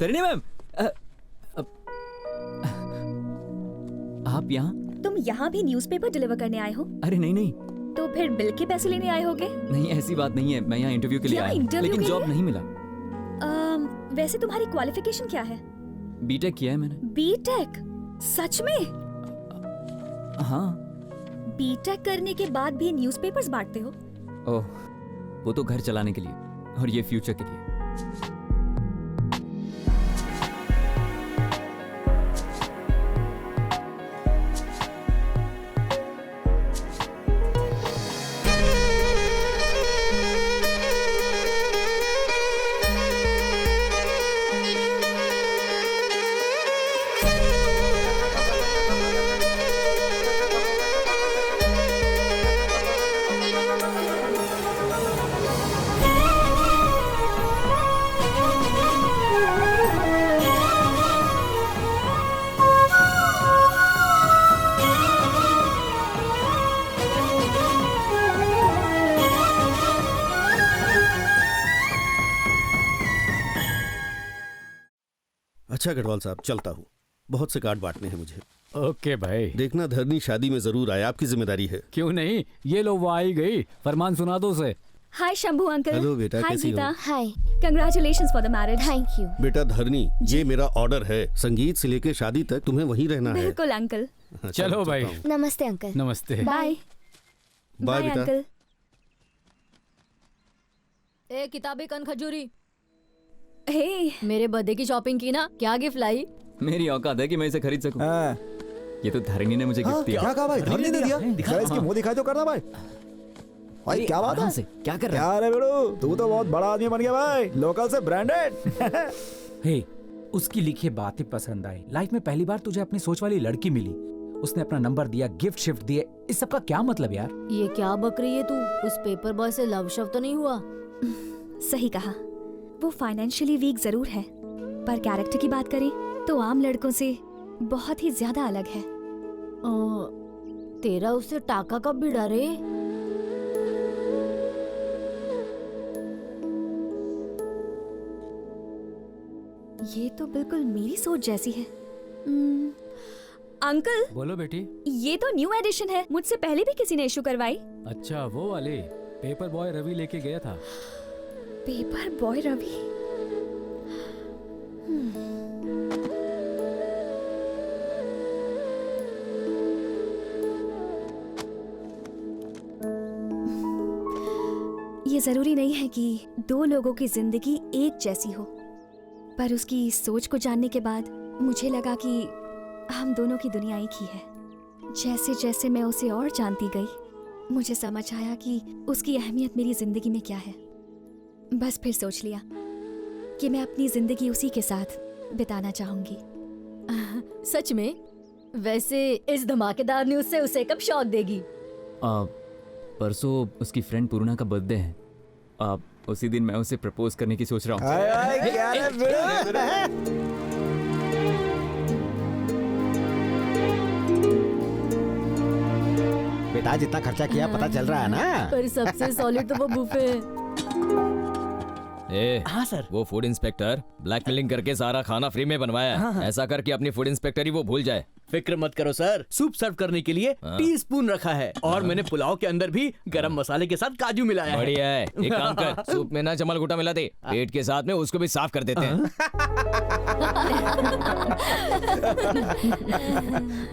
धरणी मैम, आप यहाँ? तुम यहाँ भी न्यूज़पेपर डिलीवर करने आए हो? अरे नहीं नहीं तो फिर बिल के पैसे लेने आए होगे? नहीं, ऐसी बात नहीं है। मैं यहाँ इंटरव्यू के लिए क्या आया हूँ, इंटरव्यू लेकिन के जॉब लिए? नहीं मिला। वैसे तुम्हारी क्वालिफिकेशन क्या है? बीटेक किया है मैंने। बीटेक? सच में? हाँ। बीटेक करने के बाद भी न्यूज़पेपर्स बांटते हो? ओह, वो तो घर चलाने के लिए और ये फ्यूचर के लिए। अच्छा गढ़वाल साहब, चलता हूँ, बहुत से कार्ड बांटने हैं मुझे। ओके भाई। देखना धरनी शादी में जरूर आए, आपकी जिम्मेदारी है। क्यों नहीं, ये लो वो आई गई, फरमान सुना दो उसे। हाय शंभू अंकल। हेलो बेटा, हाय कैसी हो? Geeta. Hi. Congratulations for the marriage. Thank you. बेटा धरनी, ये मेरा ऑर्डर है, संगीत से लेके शादी तक तुम्हें वहीं रहना है। बिल्कुल अंकल। हाँ, चलो भाई। नमस्ते अंकल। नमस्ते। बाय। बाय बेटा। अंकल। ए किताबें कन खजूरी। हे, मेरे बर्थडे की शॉपिंग की ना, क्या गिफ्ट लाई? मेरी औकात है कि मैं इसे खरीद सकूं। ये तो धरणी ने मुझे गिफ्ट दिया। क्या कहा भाई? धरनी ने दिया? जरा इसकी मुंह दिखाई तो करना भाई। भाई क्या बात है? से क्या कर रहा है? क्या रे बेड़ू, तू तो बहुत बड़ा आदमी बन गया भाई, लोकल से ब्रांडेड। हे, उसकी लिखी बातें पसंद आई। लाइफ में पहली बार तुझे अपनी सोच वाली लड़की मिली, उसने अपना नंबर दिया, गिफ्ट शिफ्ट दिए, इस सब का क्या मतलब यार? ये क्या बक रही है तू? उस पेपर बॉय से लव शव तो नहीं हुआ? सही कहा, वो फाइनेंशियली वीक जरूर है, पर कैरेक्टर की बात करें तो आम लड़कों से बहुत ही ज्यादा अलग है। तेरा उससे टाका कब भिड़ा रे? ये तो बिल्कुल मेरी सोच जैसी है। अंकल। बोलो बेटी। ये तो न्यू एडिशन है, मुझसे पहले भी किसी ने इशू करवाई। अच्छा, वो वाले पेपर बॉय रवि लेके गया था। Paper boy Ravi? ये जरूरी नहीं है कि दो लोगों की जिंदगी एक जैसी हो, पर उसकी सोच को जानने के बाद मुझे लगा कि हम दोनों की दुनिया एक ही है। जैसे जैसे मैं उसे और जानती गई, मुझे समझ आया कि उसकी अहमियत मेरी जिंदगी में क्या है। बस फिर सोच लिया कि मैं अपनी जिंदगी उसी के साथ बिताना चाहूंगी। सच में? वैसे इस धमाकेदार न्यूज़ से उसे कब शॉक देगी? परसों उसकी फ्रेंड पूर्णा का बर्थडे है। उसी दिन मैं उसे प्रपोज करने की सोच रहा हूँ। बेटा जितना खर्चा किया पता चल रहा है ना? पर सबसे सॉलिड तो वो बुफे है। हाँ सर। वो फूड इंस्पेक्टर ब्लैकमेलिंग करके सारा खाना फ्री में बनवाया है। ऐसा कर कि अपनी फूड इंस्पेक्टर ही वो भूल जाए। फिक्र मत करो सर, सूप सर्व करने के लिए टीस्पून रखा है और मैंने पुलाव के अंदर भी गरम मसाले के साथ काजू मिलाया है। बढ़िया है। एक काम कर, सूप में ना जमल घुटा मिला दे, पेट के साथ में उसको भी साफ कर देते हैं।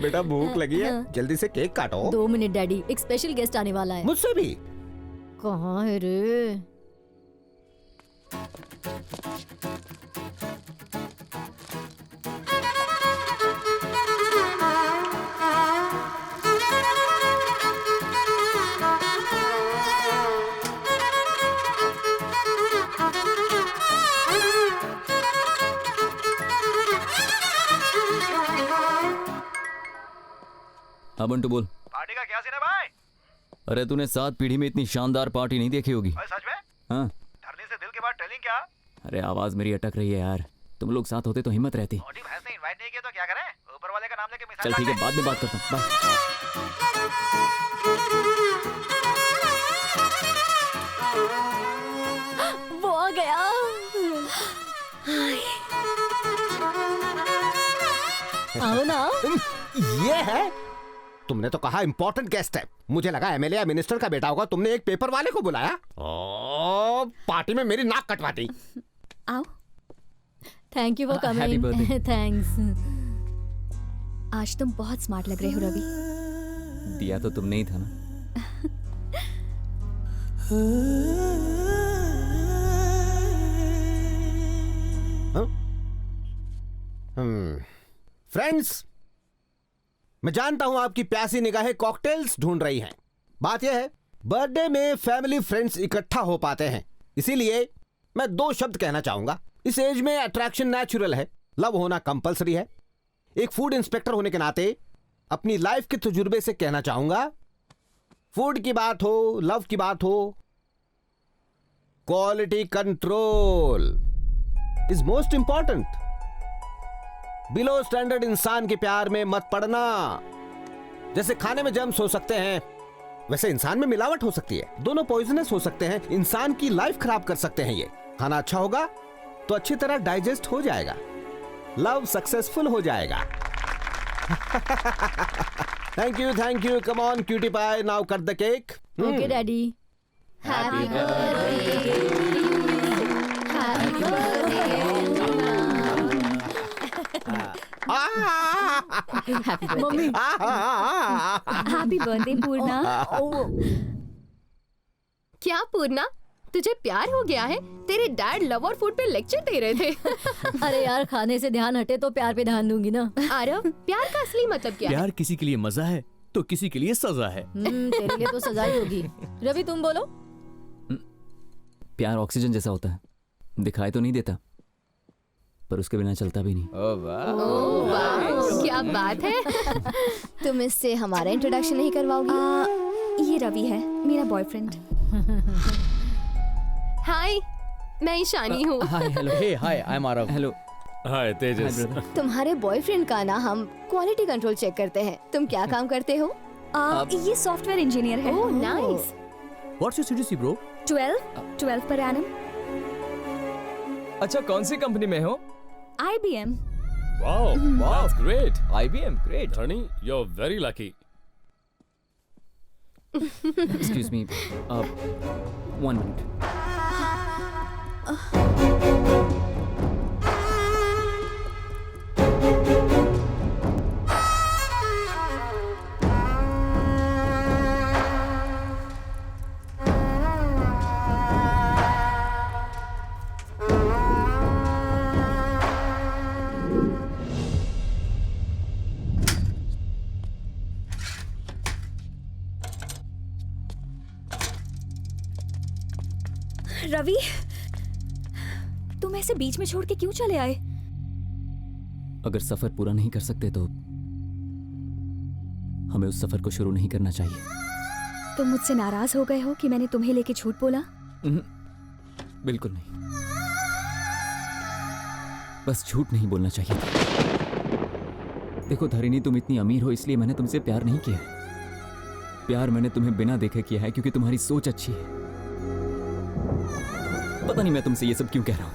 बेटा भूख लगी है, जल्दी से केक काटो। 2 मिनट डैडी, एक स्पेशल गेस्ट आने वाला है। मुझसे भी? कहाँ है रे? हाँ बंटू बोल। पार्टी का क्या सीन है भाई? अरे तूने 7 पीढ़ी में इतनी शानदार पार्टी नहीं देखी होगी। सच में? हाँ। धरनी से दिल के बाद टेलिंग क्या? अरे आवाज मेरी अटक रही है यार, तुम लोग साथ होते तो हिम्मत रहती। छोटी भैंस ने इनवाइट नहीं किया तो क्या करें? ऊपर वाले का नाम लेके मिसाल। चल ठीक है, बाद में बात करता हूँ। वो आ गया। आओ ना। ये है? तुमने तो कहा इम्पोर्टेंट गेस्ट है, मुझे लगा एमएलए या मिनिस्टर का बेटा होगा। तुमने एक पेपर वाले को बुलाया। ओ, पार्टी में मेरी नाक कटवा दी। आओ। Thank you for Happy coming. birthday. Thanks. आज तुम बहुत स्मार्ट लग रहे हो रवि। दिया तो तुमने ही था ना। फ्रेंड्स, मैं जानता हूं आपकी प्यासी निगाहें कॉकटेल्स ढूंढ रही हैं। बात यह है, बर्थडे में फैमिली फ्रेंड्स इकट्ठा हो पाते हैं, इसीलिए मैं 2 शब्द कहना चाहूंगा। इस एज में अट्रैक्शन नेचुरल है, लव होना कंपलसरी है। एक फूड इंस्पेक्टर होने के नाते अपनी लाइफ के तजुर्बे से कहना चाहूंगा, फूड की बात हो, लव की बात हो, quality control is most important. Below standard इंसान के प्यार में मत पड़ना। जैसे खाने में जर्म्स हो सकते हैं, वैसे इंसान में मिलावट हो सकती है। दोनों पॉइजनस हो सकते हैं, इंसान की लाइफ खराब कर सकते हैं। ये खाना अच्छा होगा तो अच्छी तरह डाइजेस्ट हो जाएगा, लव सक्सेसफुल हो जाएगा। Thank you, come on cutie pie, now cut the cake. Okay daddy. Happy birthday happy mummy. Happy birthday Purna. क्या पूर्णा, तुझे प्यार हो गया है? तेरे डैड लव और फूड पे लेक्चर दे रहे थे। अरे यार, खाने से ध्यान हटे तो प्यार पे ध्यान दूंगी ना। आरव, प्यार का असली मतलब क्या है? प्यार किसी के लिए मजा है तो किसी के लिए सजा है। तेरे लिए तो सजा ही होगी। रवि तुम बोलो। प्यार ऑक्सीजन जैसा होता है, दिखाई तो नहीं देता पर उसके बिना चलता भी नहीं। ओह वाह, क्या बात है। तुम इससे हमारा इंट्रोडक्शन नहीं करवाओगी? ये रवि है, मेरा बॉयफ्रेंड। हाय, मैं ईशानी हूँ। Hi, hello. Hey, hi, I am Aarav. Hello. Hi Tejas. तुम्हारे बॉयफ्रेंड का ना हम क्वालिटी कंट्रोल चेक करते हैं। तुम क्या काम करते हो? ये सॉफ्टवेयर इंजीनियर है। Oh nice. What's your CTC bro? 12 per annum. अच्छा, कौन सी कंपनी में हो? IBM। Wow, that's great. IBM, great. Dhani, you're very lucky. Excuse me, 1 minute. Ravi, तुम ऐसे बीच में छोड़ के क्यों चले आए? अगर सफर पूरा नहीं कर सकते तो हमें उस सफर को शुरू नहीं करना चाहिए। तुम मुझसे नाराज हो गए हो कि मैंने तुम्हें लेके झूठ बोला? बिल्कुल नहीं, बस झूठ नहीं बोलना चाहिए था। देखो धरिणी, तुम इतनी अमीर हो इसलिए मैंने तुमसे प्यार नहीं किया। प्यार मैंने तुम्हें बिना देखे किया है क्योंकि तुम्हारी सोच अच्छी है। पता नहीं मैं तुमसे ये सब क्यों कह रहा हूं।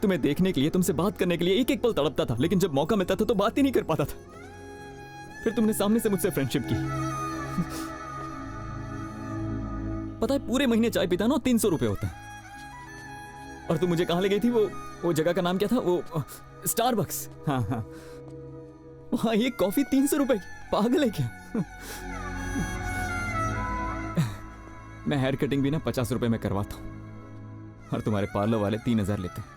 तुम्हें देखने के लिए, तुमसे बात करने के लिए एक एक पल तड़पता था, लेकिन जब मौका मिलता था तो बात ही नहीं कर पाता था। फिर तुमने सामने से मुझसे फ्रेंडशिप की। पता है, पूरे महीने चाय पीता ना 300 रुपए होता है। और तुम मुझे कहां ले गई थी? वो जगह का नाम क्या था? वो स्टारबक्स। हाँ हाँ, वहां एक कॉफी 300 रुपए। पागल है क्या? मैं हेयर कटिंग भी ना 50 रुपए में करवाता हूं और तुम्हारे पार्लर वाले 3000 लेते हैं।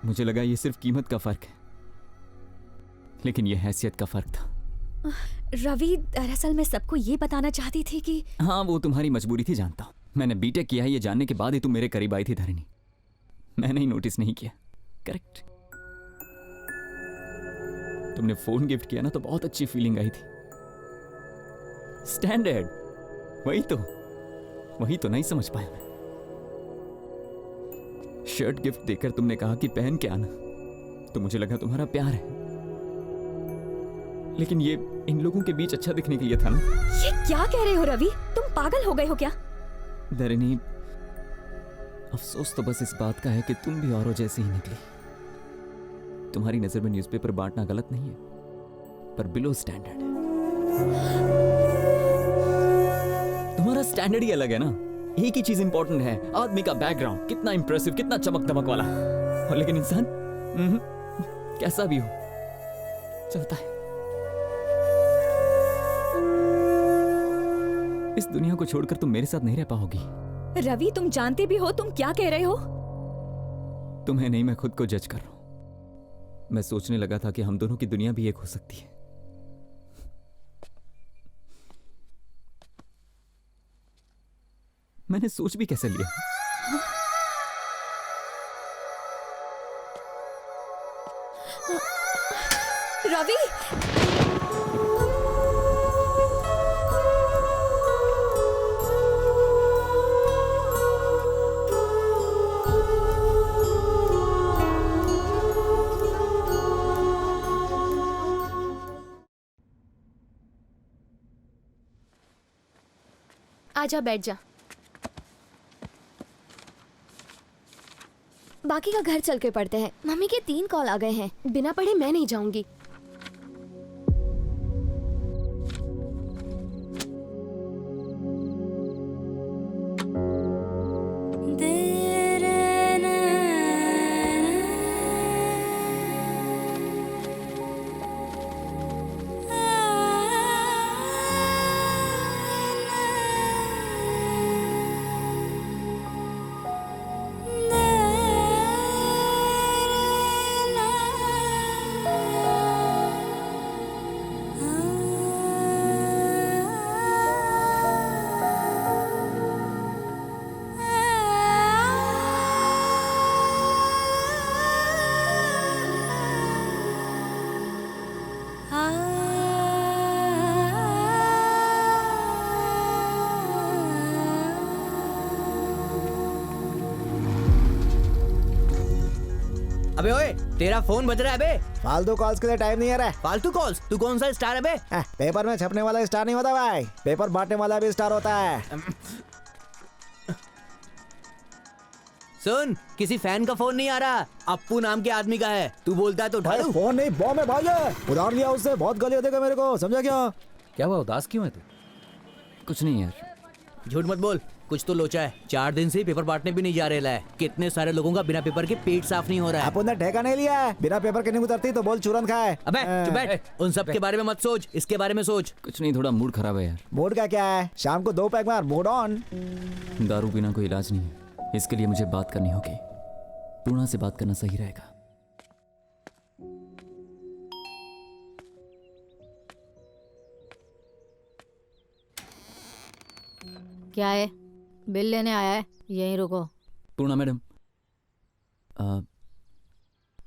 मुझे लगा ये सिर्फ कीमत का फर्क है, लेकिन ये हैसियत का फर्क था। रवि, दरअसल मैं सबको ये बताना चाहती थी कि हाँ, वो तुम्हारी मजबूरी थी, जानता हूं। मैंने बीटेक किया है ये जानने के बाद ही तुम मेरे करीब आई थी धरिणी। मैंने ही नोटिस नहीं किया। करेक्ट। तुमने फोन गिफ्ट किया ना तो बहुत अच्छी फीलिंग आई थी। स्टैंडर्ड, वही तो नहीं समझ पाया मैं। शर्ट गिफ्ट देकर तुमने कहा कि पहन के आना, तो मुझे लगा तुम्हारा प्यार है, लेकिन ये इन लोगों के बीच अच्छा दिखने के लिए था ना। ये क्या कह रहे हो रवि? तुम पागल हो गए हो क्या? धरिणी, अफसोस तो बस इस बात का है कि तुम भी औरों जैसी ही निकली। तुम्हारी नजर में न्यूज़पेपर बांटना गलत नहीं है, पर बिलो स्टैंडर्ड है। तुम्हारा स्टैंडर्ड ही अलग है ना। एक ही चीज इंपॉर्टेंट है, आदमी का बैकग्राउंड कितना इंप्रेसिव, कितना चमक दमक वाला, और लेकिन इंसान कैसा भी हो चलता है। इस दुनिया को छोड़कर तुम मेरे साथ नहीं रह पाओगी। रवि, तुम जानते भी हो तुम क्या कह रहे हो? तुम्हें नहीं, मैं खुद को जज कर रहा हूं। मैं सोचने लगा था कि हम दोनों की दुनिया भी एक हो सकती है। मैंने सोच भी कैसे लिया? रवि, आजा, बैठ जा। बाकी का घर चल के पढ़ते हैं। मम्मी के 3 कॉल आ गए हैं। बिना पढ़े मैं नहीं जाऊंगी। अबे ओए, तेरा फोन बज रहा है बे। फालतू कॉल्स के लिए टाइम नहीं है रे। फालतू कॉल्स? तू कौन सा स्टार है बे? पेपर में छपने वाला स्टार नहीं होता भाई, पेपर बांटने वाला भी स्टार होता है। सुन, किसी फैन का फोन नहीं आ रहा, अप्पू नाम के आदमी का है। तू बोलता है तो उठा लूं? फोन नहीं, बॉम्ब है भाई। उधार लिया उससे, बहुत गाली देगा मेरे को, समझा क्या? क्या हुआ, उदास क्यों है तू? कुछ नहीं यार। झूठ मत बोल, कुछ तो लोचा है। 4 दिन से पेपर बांटने भी नहीं जा रहे है। कितने सारे लोगों का बिना पेपर के पेट साफ नहीं हो रहा है। अपन ने ठेका नहीं लिया है, बिना पेपर के नहीं उतरती तो बोल चूरन खाए। अबे चुप बैठ, उन सब के बारे में मत सोच, इसके बारे में सोच। कुछ नहीं, थोड़ा मूड खराब है यार। मूड का क्या है, शाम को 2 पैक मार, मूड ऑन। दारू पीना कोई इलाज नहीं है, इसके लिए मुझे बात करनी होगी। पूर्णा से बात करना सही रहेगा। क्या है? बिल लेने आया है, यहीं रुको। पूर्णा मैडम,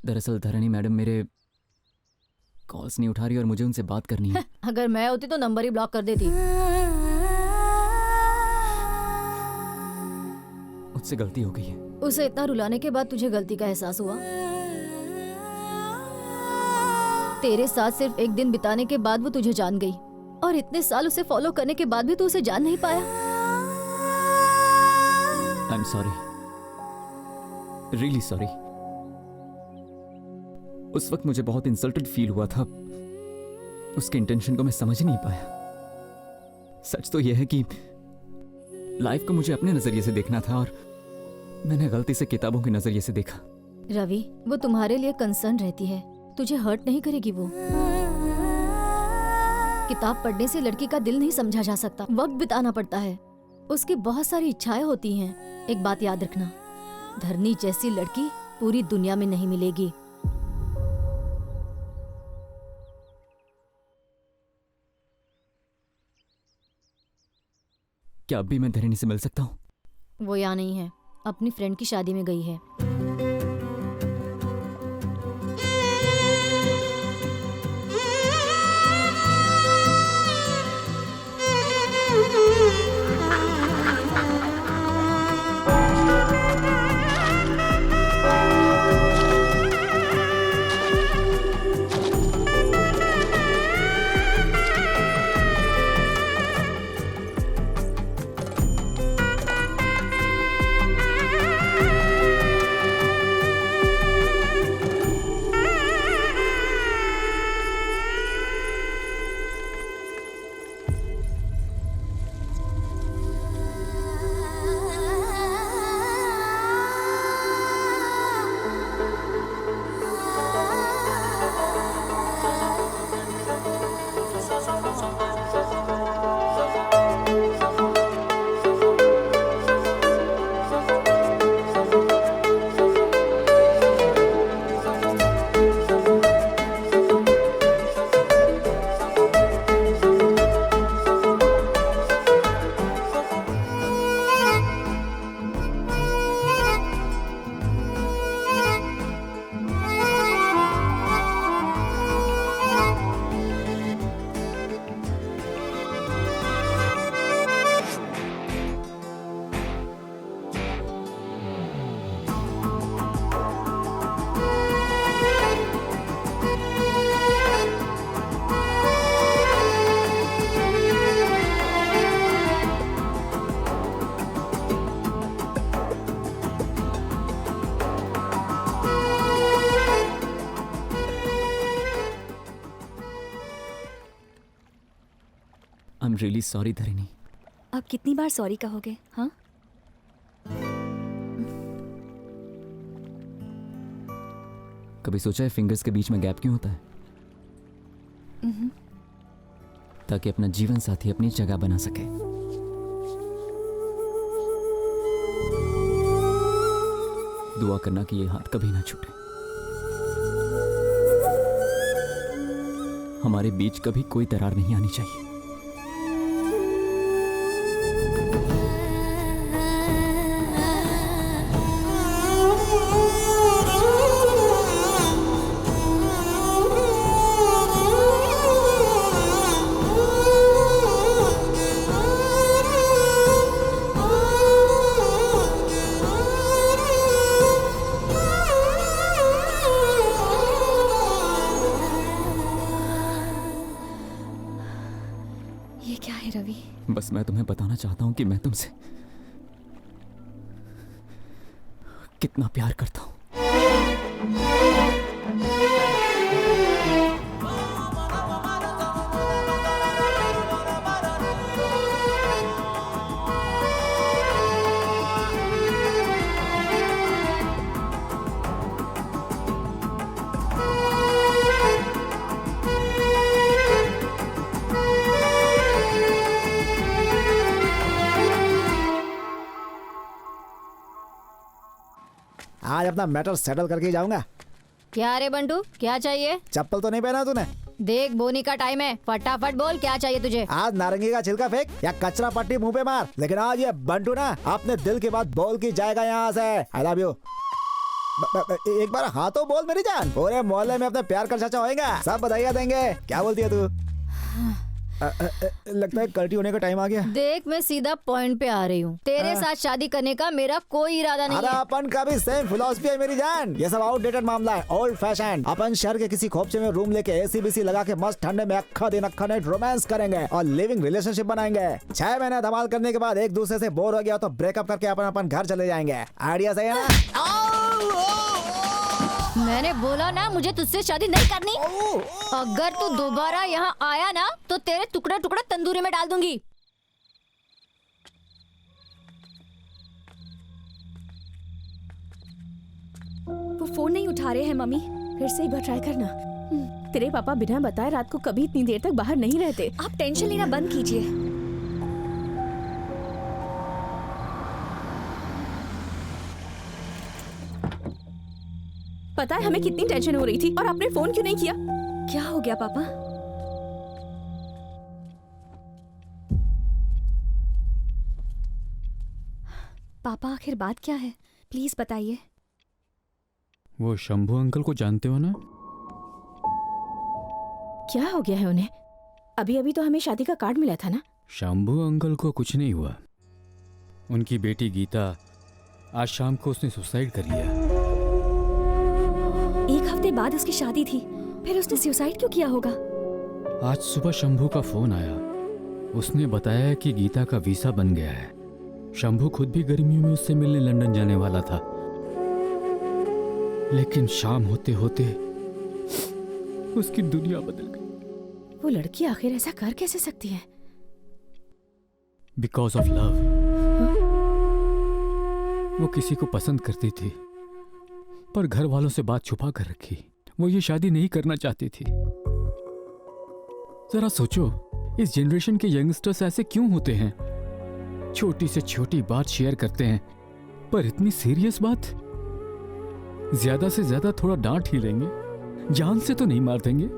दरअसल धरणी मैडम मेरे कॉल्स नहीं उठा रही और मुझे उनसे बात करनी है। अगर मैं होती तो नंबर ही ब्लॉक कर देती। मुझसे गलती हो गई है। उसे इतना रुलाने के बाद तुझे गलती का एहसास हुआ? तेरे साथ सिर्फ एक दिन बिताने के बाद वो तुझे जान गई, और इतने साल उसे फॉलो करने के बाद भी तू उसे जान नहीं पाया। I am sorry, really sorry. उस वक्त मुझे बहुत इंसल्टेड फील हुआ था। उसके इंटेंशन को मैं समझ नहीं पाया। सच तो यह है कि लाइफ को मुझे अपने नजरिए से देखना था और मैंने गलती से किताबों के नजरिए से देखा। रवि, वो तुम्हारे लिए कंसर्न रहती है, तुझे हर्ट नहीं करेगी वो। किताब पढ़ने से लड़की का दिल नहीं समझा जा सकता, वक्त बिताना पड़ता है। उसकी बहुत सारी इच्छाएं होती हैं। एक बात याद रखना, धरनी जैसी लड़की पूरी दुनिया में नहीं मिलेगी। क्या अब भी मैं धरणी से मिल सकता हूँ? वो यहाँ नहीं है, अपनी फ्रेंड की शादी में गई है। I am really sorry Dharini. अब कितनी बार सॉरी कहोगे? हाँ, कभी सोचा है फिंगर्स के बीच में गैप क्यों होता है? ताकि अपना जीवन साथी अपनी जगह बना सके। दुआ करना कि ये हाथ कभी ना छूटे, हमारे बीच कभी कोई दरार नहीं आनी चाहिए। ये क्या है रवि? बस मैं तुम्हें बताना चाहता हूं कि मैं तुमसे कितना प्यार करता हूं। आज अपना मैटर सेटल करके ही जाऊंगा। क्या रे बंटू, क्या चाहिए? चप्पल तो नहीं पहना तूने? देख बोनी का टाइम है, फटाफट बोल क्या चाहिए तुझे। आज नारंगी का छिलका फेंक या कचरा पट्टी मुंह पे मार, लेकिन आज ये बंटू ना अपने दिल की बात बोल के जाएगा यहाँ से। I love you. एक बार हाँ तो बोल मेरी जान। पूरे मोहल्ले में अपने प्यार का चर्चा होएगा, सब बधाइयाँ देंगे। क्या बोलती है तू? लगता है कल्टी होने का टाइम आ गया। देख मैं सीधा पॉइंट पे आ रही हूँ। तेरे साथ शादी करने का मेरा कोई इरादा नहीं अरे है। अपन का भी सेम फिलॉसफी है मेरी जान। ये सब आउटडेटेड मामला है, ओल्ड फैशन। अपन शहर के किसी खोपचे में रूम लेके एसी बीसी लगा के मस्त ठंडे में अक्खा दिन अक्खा नाइट रोमांस करेंगे और लिविंग रिलेशनशिप बनाएंगे। 6 महीने धमाल करने के बाद एक दूसरे से बोर हो गया तो ब्रेकअप करके अपन अपन घर चले जाएंगे। आइडिया सही है ना? मैंने बोला ना मुझे तुझसे शादी नहीं करनी। अगर तू दोबारा यहाँ आया ना तो तेरे टुकड़ा टुकड़ा तंदूरी में डाल दूंगी। वो फोन नहीं उठा रहे हैं मम्मी। फिर से एक बार ट्राई करना। तेरे पापा बिना बताए रात को कभी इतनी देर तक बाहर नहीं रहते। आप टेंशन लेना बंद कीजिए। पता है हमें कितनी टेंशन हो रही थी और आपने फोन क्यों नहीं किया? क्या हो गया पापा? पापा आखिर बात क्या है, प्लीज बताइए। वो शंभू अंकल को जानते हो ना? क्या हो गया है उन्हें? अभी अभी तो हमें शादी का कार्ड मिला था ना। शंभू अंकल को कुछ नहीं हुआ। उनकी बेटी गीता आज शाम को उसने सुसाइड कर लिया। एक हफ्ते बाद उसकी शादी थी, फिर उसने सुसाइड क्यों किया होगा? आज सुबह शंभू का फोन आया। उसने बताया कि गीता का वीसा बन गया है। शंभू खुद भी गर्मियों में उससे मिलने लंदन जाने वाला था, लेकिन शाम होते होते उसकी दुनिया बदल गई। वो लड़की आखिर ऐसा कर कैसे सकती है? Because of love. वो किसी को पसंद करती थी पर घर वालों से बात छुपा कर रखी। वो ये शादी नहीं करना चाहती थी। जरा सोचो, इस जनरेशन के यंगस्टर्स ऐसे क्यों होते हैं? छोटी से छोटी बात शेयर करते हैं, पर इतनी सीरियस बात? ज्यादा से ज्यादा थोड़ा डांट ही लेंगे, जान से तो नहीं मार देंगे।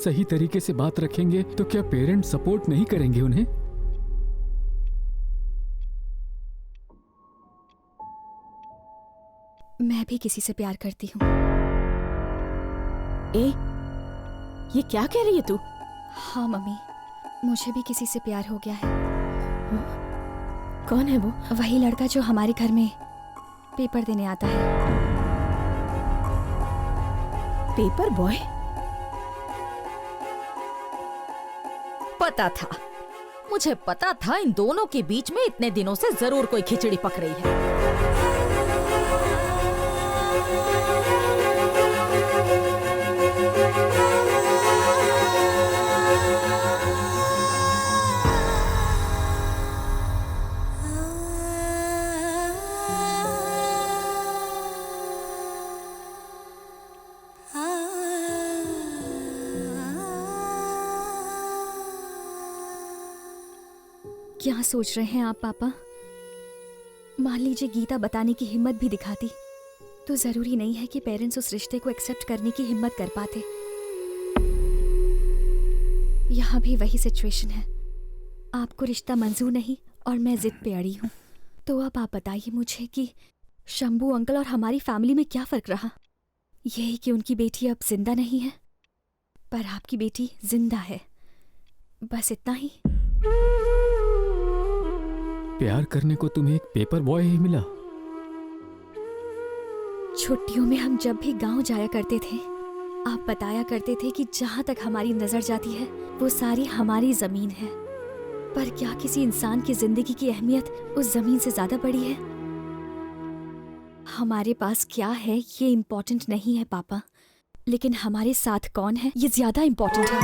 सही तरीके से बात रखेंगे तो क्या पेरेंट्स सपोर्ट नहीं करेंगे उन्हें? मैं भी किसी से प्यार करती हूँ। ये क्या कह रही है तू? हाँ मम्मी, मुझे भी किसी से प्यार हो गया है। कौन है वो? वही लड़का जो हमारे घर में पेपर देने आता है। Paper boy? पता था, मुझे पता था इन दोनों के बीच में इतने दिनों से जरूर कोई खिचड़ी पक रही है। क्या सोच रहे हैं आप पापा? मान लीजिए गीता बताने की हिम्मत भी दिखाती तो जरूरी नहीं है कि पेरेंट्स उस रिश्ते को एक्सेप्ट करने की हिम्मत कर पाते। यहाँ भी वही सिचुएशन है। आपको रिश्ता मंजूर नहीं और मैं जिद पे अड़ी हूँ। तो अब आप बताइए मुझे कि शंभू अंकल और हमारी फैमिली में क्या फर्क रहा? यही कि उनकी बेटी अब जिंदा नहीं है, पर आपकी बेटी जिंदा है, बस इतना ही। प्यार करने को तुम्हें एक पेपर बॉय ही मिला? छुट्टियों में हम जब भी गांव जाया करते थे, आप बताया करते थे कि जहां तक हमारी नजर जाती है वो सारी हमारी जमीन है। पर क्या किसी इंसान की जिंदगी की अहमियत उस जमीन से ज्यादा बड़ी है? हमारे पास क्या है ये इम्पोर्टेंट नहीं है पापा, लेकिन हमारे साथ कौन है ये ज्यादा इम्पोर्टेंट है।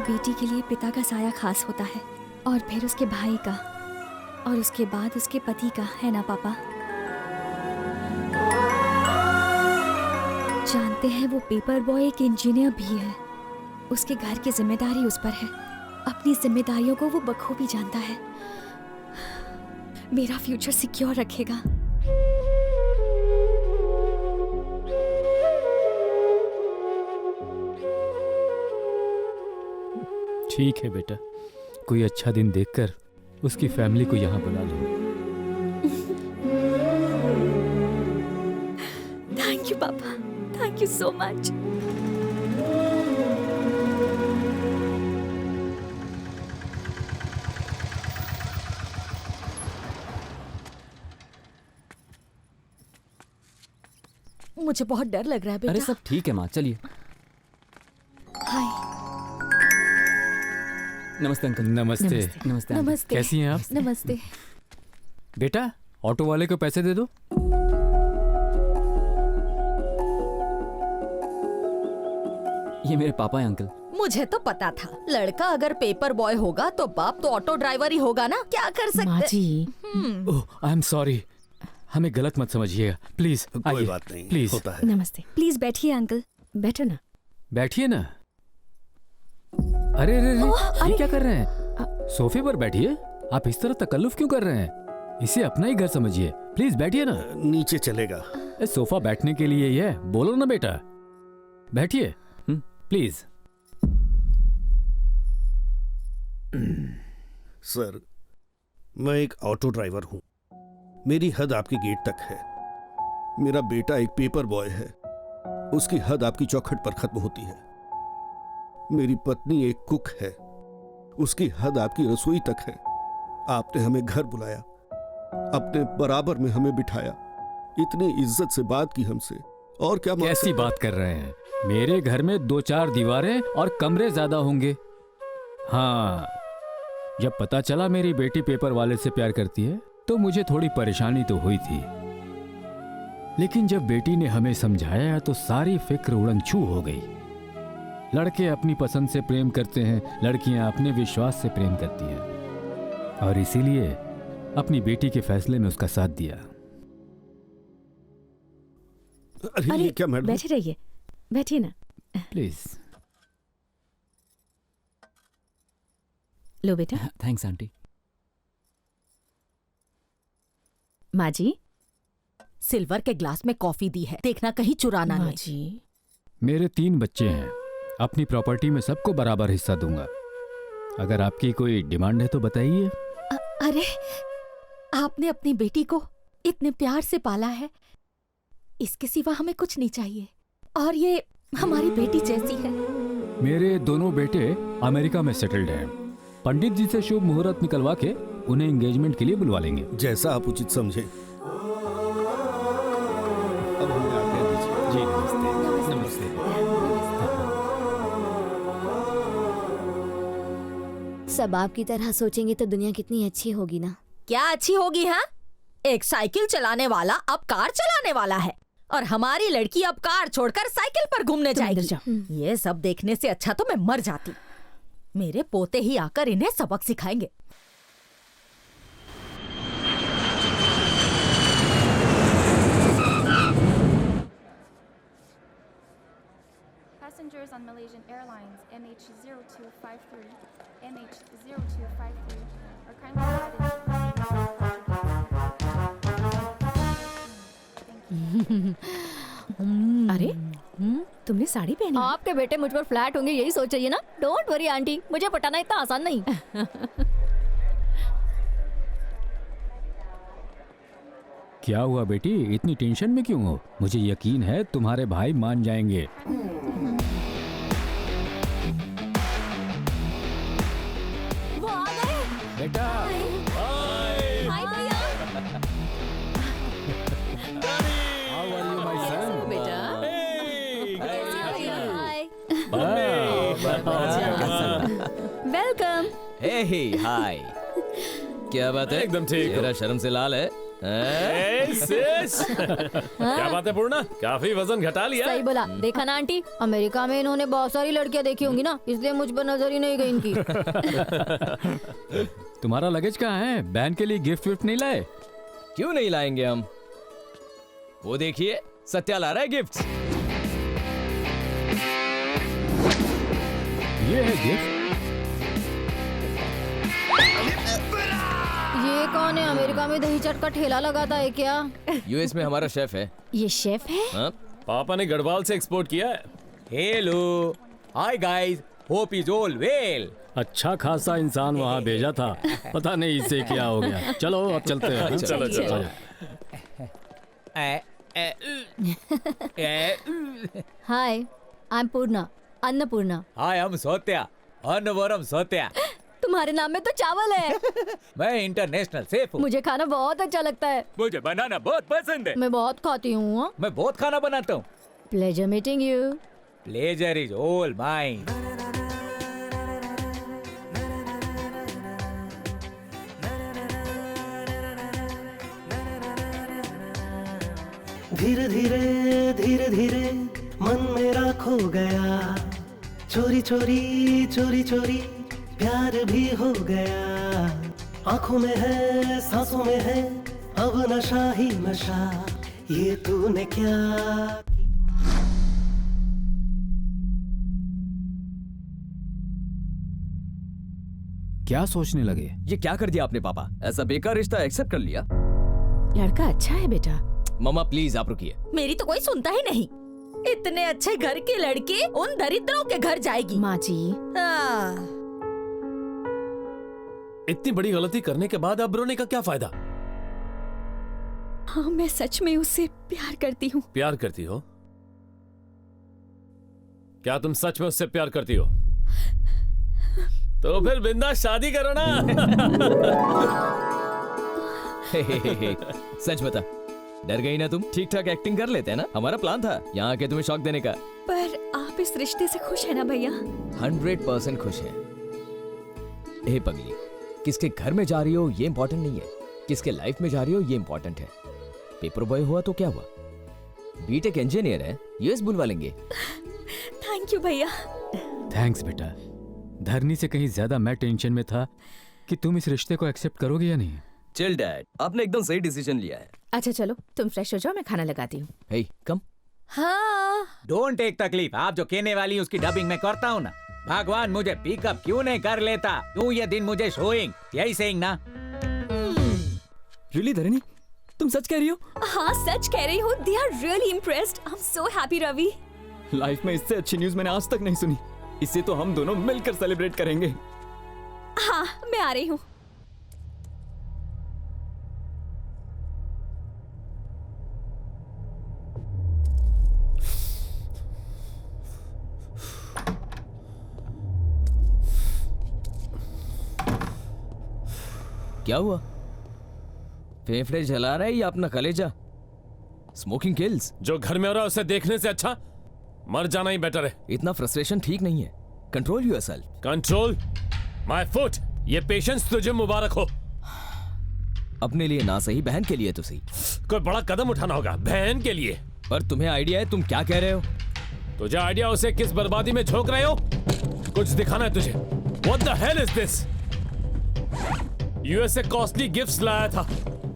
बेटी के लिए पिता का साया खास होता है, और फिर उसके भाई का, और उसके बाद उसके पति का, है ना पापा? जानते हैं वो पेपर बॉय एक इंजीनियर भी है। उसके घर की जिम्मेदारी उस पर है। अपनी जिम्मेदारियों को वो बखूबी जानता है। मेरा फ्यूचर सिक्योर रखेगा। ठीक है बेटा, कोई अच्छा दिन देखकर उसकी फैमिली को यहाँ बुला लो। थैंक यू पापा, थैंक यू सो मच। मुझे बहुत डर लग रहा है बेटा। अरे सब ठीक है माँ, चलिए। हाय। नमस्ते अंकल। नमस्ते। नमस्ते। नमस्ते। कैसी हैं आप? नमस्ते। बेटा, ऑटो वाले को पैसे दे दो। ये मेरे पापा हैं अंकल। मुझे तो पता था लड़का अगर पेपर बॉय होगा तो बाप तो ऑटो ड्राइवर ही होगा ना। क्या कर सकते? माँ जी। ओह, आई एम सॉरी, हमें गलत मत समझिए, प्लीज। कोई बात नहीं, प्लीज होता है। नमस्ते। प्लीज बैठिए अंकल। बैठो ना। बैठिए ना। अरे अरे अरे, ये क्या कर रहे हैं? सोफे पर बैठिए। आप इस तरह तकल्लुफ क्यों कर रहे हैं? इसे अपना ही घर समझिए। प्लीज बैठिए ना। नीचे चलेगा। सोफा बैठने के लिए ही है, बोलो ना बेटा। बैठिए प्लीज। सर, मैं एक ऑटो ड्राइवर हूं। मेरी हद आपके गेट तक है। मेरा बेटा एक पेपर बॉय है, उसकी हद आपकी चौखट पर खत्म होती है। मेरी पत्नी एक कुक है, उसकी हद आपकी रसोई तक है। आपने हमें घर बुलाया, अपने बराबर में हमें बिठाया, इतनी इज्जत से बात की हमसे, और क्या कैसी बात कर रहे हैं? मेरे घर में 2-4 दीवारें और कमरे ज्यादा होंगे। हाँ, जब पता चला मेरी बेटी पेपर वाले से प्यार करती है तो मुझे थोड़ी परेशानी तो हुई थी, लेकिन जब बेटी ने हमें समझाया तो सारी फिक्र उड़न-छू हो गई। लड़के अपनी पसंद से प्रेम करते हैं, लड़कियां अपने विश्वास से प्रेम करती हैं, और इसीलिए अपनी बेटी के फैसले में उसका साथ दिया। अरे ये क्या मैडम? बैठे रहिए, बैठिए ना प्लीज। लो बेटा। Thanks aunty. माँ जी, सिल्वर के ग्लास में कॉफी दी है, देखना कहीं चुराना माँ नहीं। जी। मेरे 3 बच्चे हैं, अपनी प्रॉपर्टी में सबको बराबर हिस्सा दूंगा। अगर आपकी कोई डिमांड है तो बताइए। अरे, आपने अपनी बेटी को इतने प्यार से पाला है, इसके सिवा हमें कुछ नहीं चाहिए, और ये हमारी बेटी जैसी है। मेरे दोनों बेटे अमेरिका में सेटल्ड हैं। पंडित जी से शुभ मुहूर्त निकलवा के उन्हें एंगेजमेंट के लिए बुलवा लेंगे। जैसा आप उचित समझे। अब हमें आज्ञा दीजिए। जी नमस्ते। नमस्ते। सब आपकी तरह सोचेंगे तो दुनिया कितनी अच्छी होगी ना। क्या अच्छी होगी? हाँ, एक साइकिल चलाने वाला अब कार चलाने वाला है, और हमारी लड़की अब कार छोड़कर साइकिल पर घूमने जाएगी। ये सब देखने से अच्छा तो मैं मर जाती। मेरे पोते ही आकर इन्हें सबक सिखाएंगे। Passengers on Malaysian Airlines MH0253, MH0253 are kindly अरे तुमने साड़ी पहनी? आपके बेटे मुझ पर फ्लैट होंगे यही सोच रही है ना? डोंट वरी आंटी, मुझे पटाना इतना आसान नहीं। क्या हुआ बेटी, इतनी टेंशन में क्यों हो? मुझे यकीन है तुम्हारे भाई मान जाएंगे। वो आ गए बेटा। हाय भैया। How are you, my son? बेटा। वेलकम। हे हाय। क्या बात है? एकदम ठीक। तेरा शर्म से लाल है। क्या बात है पूर्णा, काफी वजन घटा लिया। सही बोला। देखा ना आंटी, अमेरिका में इन्होंने बहुत सारी लड़कियां देखी होंगी ना, इसलिए मुझ पर नजर ही नहीं गई इनकी। तुम्हारा लगेज कहाँ है? बहन के लिए गिफ्ट विफ्ट नहीं लाए? क्यों नहीं लाएंगे हम? वो देखिए, सत्या ला रहा है गिफ्ट्स। ये है गिफ्ट। ये कौन है? अमेरिका में दही चट का ठेला लगाता है क्या? यूएस में हमारा शेफ है। ये शेफ है? हाँ? पापा ने गढ़वाल से एक्सपोर्ट किया है। Hello, hi guys, hope is all well. अच्छा खासा इंसान वहाँ भेजा था, पता नहीं इसे क्या हो गया। चलो अब चलते हैं। चलो चलो। हाय, आई एम पूर्णा, अन्नपूर्णा। हाय, हम सोत्या, अन्नवरम सोत्या। तुम्हारे नाम में तो चावल है। मैं इंटरनेशनल शेफ हूँ। मुझे खाना बहुत अच्छा लगता है। मुझे बनाना बहुत पसंद है। मैं बहुत खाती हूँ। मैं बहुत खाना बनाता हूँ। Pleasure meeting you. Pleasure is all mine. धीरे धीरे धीरे धीरे मन मेरा खो गया, चोरी चोरी चोरी चोरी प्यार भी हो गया। आंखों में है, सांसों में है, अब नशा ही नशा। ये तूने क्या? क्या सोचने लगे? ये क्या कर दिया आपने पापा? ऐसा बेकार रिश्ता एक्सेप्ट कर लिया? लड़का अच्छा है बेटा। मम्मा प्लीज आप रुकिए। मेरी तो कोई सुनता ही नहीं। इतने अच्छे घर की लड़की उन दरिद्रों के घर जाएगी। माँ जी। इतनी बड़ी गलती करने के बाद अब रोने का क्या फायदा? हाँ, मैं सच में उससे प्यार करती हूँ। प्यार करती हो? क्या तुम सच में उससे प्यार करती हो? तो फिर बिंदास शादी करो ना। सच बता, डर गई ना तुम? ठीक ठाक एक्टिंग कर लेते हैं ना? हमारा प्लान था यहाँ आके तुम्हें शॉक देने का। पर आप इस रिश्ते से खुश है ना भैया? 100% खुश है। ए पगली, किसके घर में जा रही हो ये इम्पोर्टेंट नहीं है, किसके लाइफ में जा रही हो ये इम्पोर्टेंट है। पेपर बॉय हुआ तो क्या हुआ, बीटेक इंजीनियर है, यूएस बुलवा लेंगे। थैंक यू भैया। थैंक्स बेटा। धरनी से कहीं ज्यादा मैं टेंशन में था कि तुम इस रिश्ते को एक्सेप्ट करोगे या नहीं। चिल डैड, आपने एकदम सही डिसीजन लिया है। अच्छा चलो तुम फ्रेश हो जाओ, मैं खाना लगाती हूँ। हे कम। हाँ। डोंट टेक तकलीफ, आप जो कहने वाली उसकी डबिंग मैं करता हूँ ना। भगवान मुझे पिकअप क्यों नहीं कर लेता, क्यों ये दिन मुझे शोइंग, यही सेइंग ना। रियली धरनी, तुम सच कह रही हो? हाँ सच कह रही हूँ। They are really impressed. I'm so happy Ravi. Life में इससे अच्छी न्यूज़ मैंने आज तक नहीं सुनी। इसे तो हम दोनों मिलकर सेलिब्रेट करेंगे। हाँ मैं आ रही हूँ। क्या हुआ? फेफड़े जला रहा है या अपना कलेजा? Smoking kills. जो घर में हो रहा है उसे देखने से अच्छा मर जाना ही बेटर है। इतना फ्रस्ट्रेशन ठीक नहीं है। Control yourself. Control my foot. ये पेशेंस तुझे मुबारक हो। अपने लिए ना सही, बहन के लिए तो सही। कोई बड़ा कदम उठाना होगा बहन के लिए। पर तुम्हें आइडिया है, तुम क्या कह रहे हो? तुझे आइडिया उसे किस बर्बादी में झोंक रहे हो? कुछ दिखाना है तुझे। What the hell is this? US से कॉस्टली गिफ्ट्स लाया था,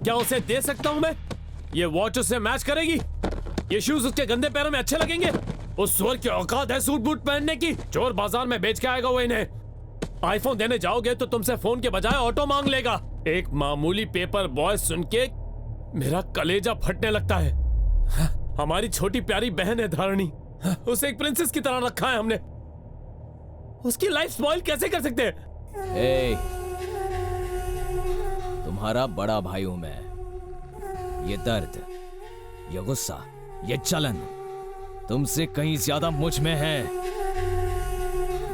क्या उसे दे सकता हूं मैं? ये वॉच उससे मैच करेगी? ये शूज उसके गंदे पैरों में अच्छे लगेंगे? उस सुअर की औकात है सूट बूट पहनने की? चोर बाजार में बेच के आएगा वो इन्हें। आईफोन देने जाओगे तो तुमसे फोन के बजाय ऑटो मांग लेगा। एक मामूली पेपर बॉय सुन के मेरा कलेजा फटने लगता है। हमारी छोटी प्यारी बहन है धारणी, उसे एक प्रिंसेस की तरह रखा है हमने। उसकी लाइफ स्पॉइल कैसे कर सकते हैं? ए, तुम्हारा बड़ा भाई हूं मैं। ये दर्द, ये गुस्सा, ये जलन तुमसे कहीं ज्यादा मुझ में है।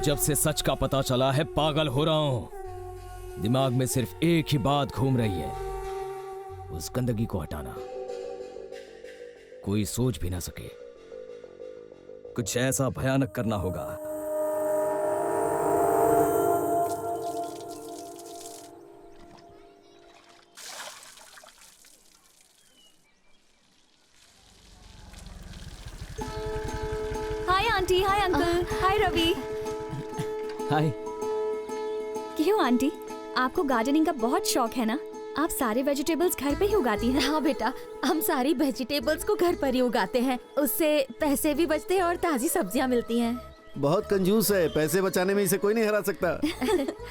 जब से सच का पता चला है पागल हो रहा हूं। दिमाग में सिर्फ एक ही बात घूम रही है, उस गंदगी को हटाना। कोई सोच भी ना सके। कुछ ऐसा भयानक करना होगा। हाय आंटी, हाय अंकल, हाय रवि। हाय। क्यों आंटी, आपको गार्डनिंग का बहुत शौक है ना? आप सारे वेजिटेबल्स घर पे ही उगाती हैं? हाँ बेटा, हम सारी वेजिटेबल्स को घर पर ही उगाते हैं। उससे पैसे भी बचते हैं और ताजी सब्जियाँ मिलती हैं। बहुत कंजूस है, पैसे बचाने में इसे कोई नहीं हरा सकता।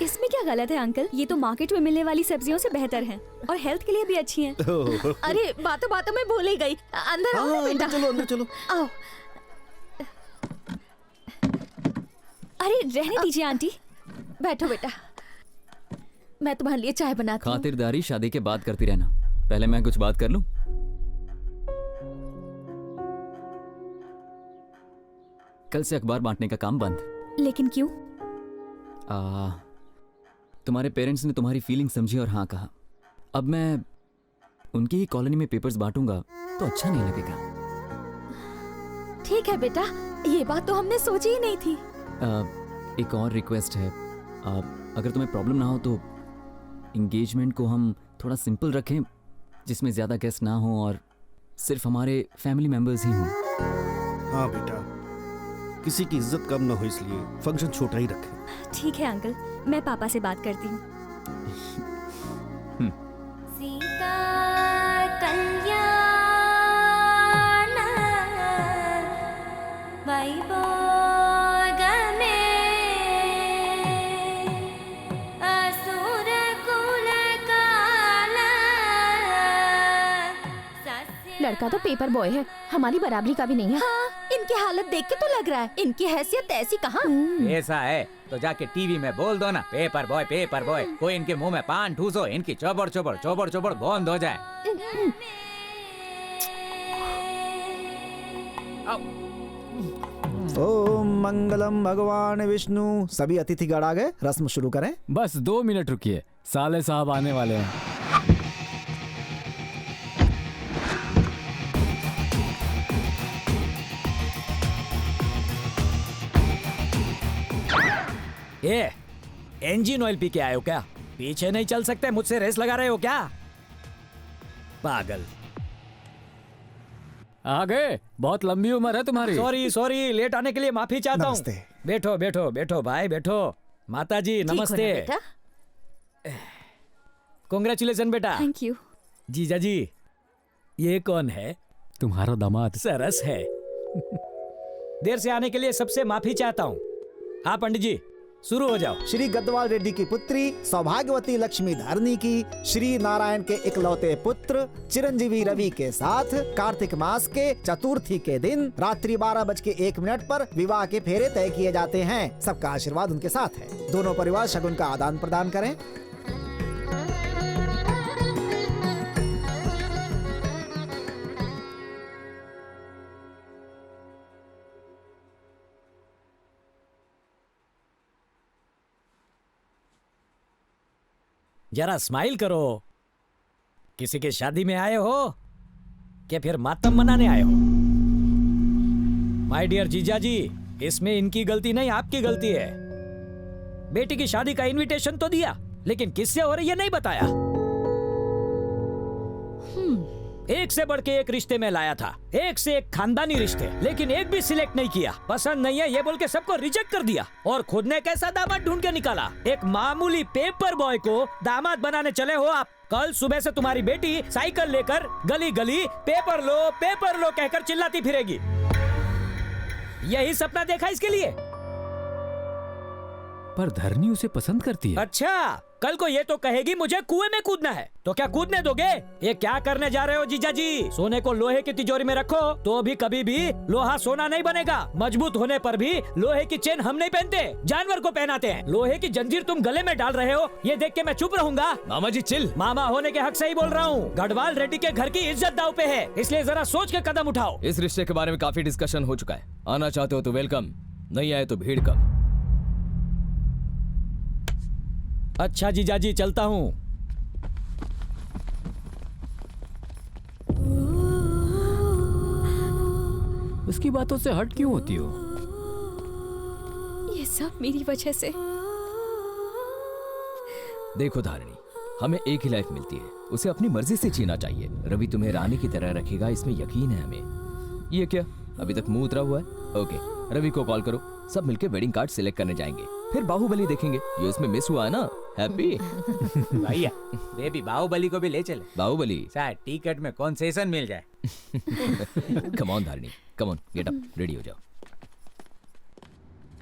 इसमें क्या गलत है अंकल? ये तो मार्केट में मिलने वाली सब्जियों से बेहतर हैं और हेल्थ के लिए भी अच्छी हैं। अरे बातों बातों में भूल ही गई। अंदर आओ ना बेटा। अंदर चलो, अंदर चलो। आओ। अरे रहने दीजिए आंटी। बैठो बेटा, मैं तुम्हारे लिए चाय बनाती हूँ। खातिरदारी शादी के बाद करती रहना। पहले मैं कुछ बात कर लूं। कल से अखबार बांटने का काम बंद। लेकिन क्यों? तुम्हारे पेरेंट्स ने तुम्हारी फीलिंग समझी और हाँ कहा। अब मैं उनकी ही कॉलोनी में पेपर्स बांटूंगा तो अच्छा नहीं लगेगा। ठीक है बेटा, ये बात तो हमने सोची ही नहीं थी। एक और रिक्वेस्ट है, अगर तुम्हें प्रॉब्लम ना हो तो एंगेजमेंट को हम थोड़ा सिंपल रखें, जिसमें ज्यादा गेस्ट ना हो और सिर्फ हमारे फैमिली मेंबर्स ही हों। हाँ बेटा, किसी की इज्जत कम ना हो इसलिए फंक्शन छोटा ही रखें। ठीक है अंकल, मैं पापा से बात करती हूँ। सीता कल्याण वैभोग में असुर कुल काल। लड़का तो पेपर बॉय है, हमारी बराबरी का भी नहीं है। हाँ, इनकी हालत देख के तो लग रहा है इनकी हैसियत ऐसी कहाँ। ऐसा है तो जाके टीवी में बोल दो ना, पेपर बॉय पेपर बॉय। कोई इनके मुंह में पान ठूसो, इनकी चौबड़ चौबड़ चौबड़ चौबड़ बंद हो जाए। ओम मंगलम भगवान विष्णु। सभी अतिथिगण आ गए, रस्म शुरू करें। बस 2 मिनट रुकिए, साले साहब आने वाले हैं। ये इंजन ऑयल पी के आए हो क्या? पीछे नहीं चल सकते, मुझसे रेस लगा रहे हो क्या? पागल। आ गए, बहुत लंबी उम्र है तुम्हारी। सॉरी सॉरी, लेट आने के लिए माफी चाहता हूँ। बैठो बैठो बैठो भाई बैठो। माता जी नमस्ते। कांग्रेचुलेशन बेटा। Thank you. जीजा जी, ये कौन है? तुम्हारा दामाद। सरस है। देर से आने के लिए सबसे माफी चाहता हूँ। हाँ पंडित जी, शुरू हो जाओ। श्री गद्वाल रेड्डी की पुत्री सौभाग्यवती लक्ष्मी धारणी की श्री नारायण के इकलौते पुत्र चिरंजीवी रवि के साथ कार्तिक मास के चतुर्थी के दिन रात्रि 12:01 पर विवाह के फेरे तय किए जाते हैं। सबका आशीर्वाद उनके साथ है। दोनों परिवार शगुन का आदान प्रदान करें। जरा स्माइल करो। किसी की शादी में आए हो क्या फिर मातम मनाने आए हो? माय डियर जीजा जी, इसमें इनकी गलती नहीं, आपकी गलती है। बेटी की शादी का इनविटेशन तो दिया, लेकिन किससे हो रही है नहीं बताया। एक से बढ़ के एक रिश्ते में लाया था, एक से एक खानदानी रिश्ते, लेकिन एक भी सिलेक्ट नहीं किया। पसंद नहीं है ये बोल के सबको रिजेक्ट कर दिया। और खुद ने कैसा दामाद ढूंढ के निकाला? एक मामूली पेपर बॉय को दामाद बनाने चले हो आप। कल सुबह से तुम्हारी बेटी साइकिल लेकर गली गली पेपर लो कहकर चिल्लाती फिरेगी। यही सपना देखा इसके लिए। पर धरनी उसे पसंद करती है। अच्छा, कल को ये तो कहेगी मुझे कुएं में कूदना है, तो क्या कूदने दोगे? ये क्या करने जा रहे हो जीजा जी? सोने को लोहे की तिजोरी में रखो तो भी कभी भी लोहा सोना नहीं बनेगा। मजबूत होने पर भी लोहे की चेन हम नहीं पहनते, जानवर को पहनाते हैं। लोहे की जंजीर तुम गले में डाल रहे हो, ये देख के मैं चुप रहूंगा? मामा जी चिल। मामा होने के हक से ही बोल रहा हूँ। गढ़वाल रेड्डी के घर की इज्जत दाव पे है, इसलिए जरा सोच के कदम उठाओ। इस रिश्ते के बारे में काफी डिस्कशन हो चुका है। आना चाहते हो तो वेलकम, नहीं आए तो भीड़ कम। अच्छा जीजा जी, चलता हूँ। उसकी बातों से हट क्यों होती हो? ये सब मेरी वजह से। देखो धारणी, हमें एक ही लाइफ मिलती है, उसे अपनी मर्जी से जीना चाहिए। रवि तुम्हें रानी की तरह रखेगा, इसमें यकीन है हमें। ये क्या अभी तक मुंह उतरा हुआ है? ओके, रवि को कॉल करो, सब मिलके वेडिंग कार्ड सिलेक्ट करने जाएंगे, फिर बाहुबली देखेंगे। ये उसमें मिस हुआ है ना। हैप्पी भैया बेबी बाहुबली को भी ले चले। बाहुबली शायद टिकट में कंसेशन मिल जाए। Come on Dharni, come on, get up, ready हो जाओ।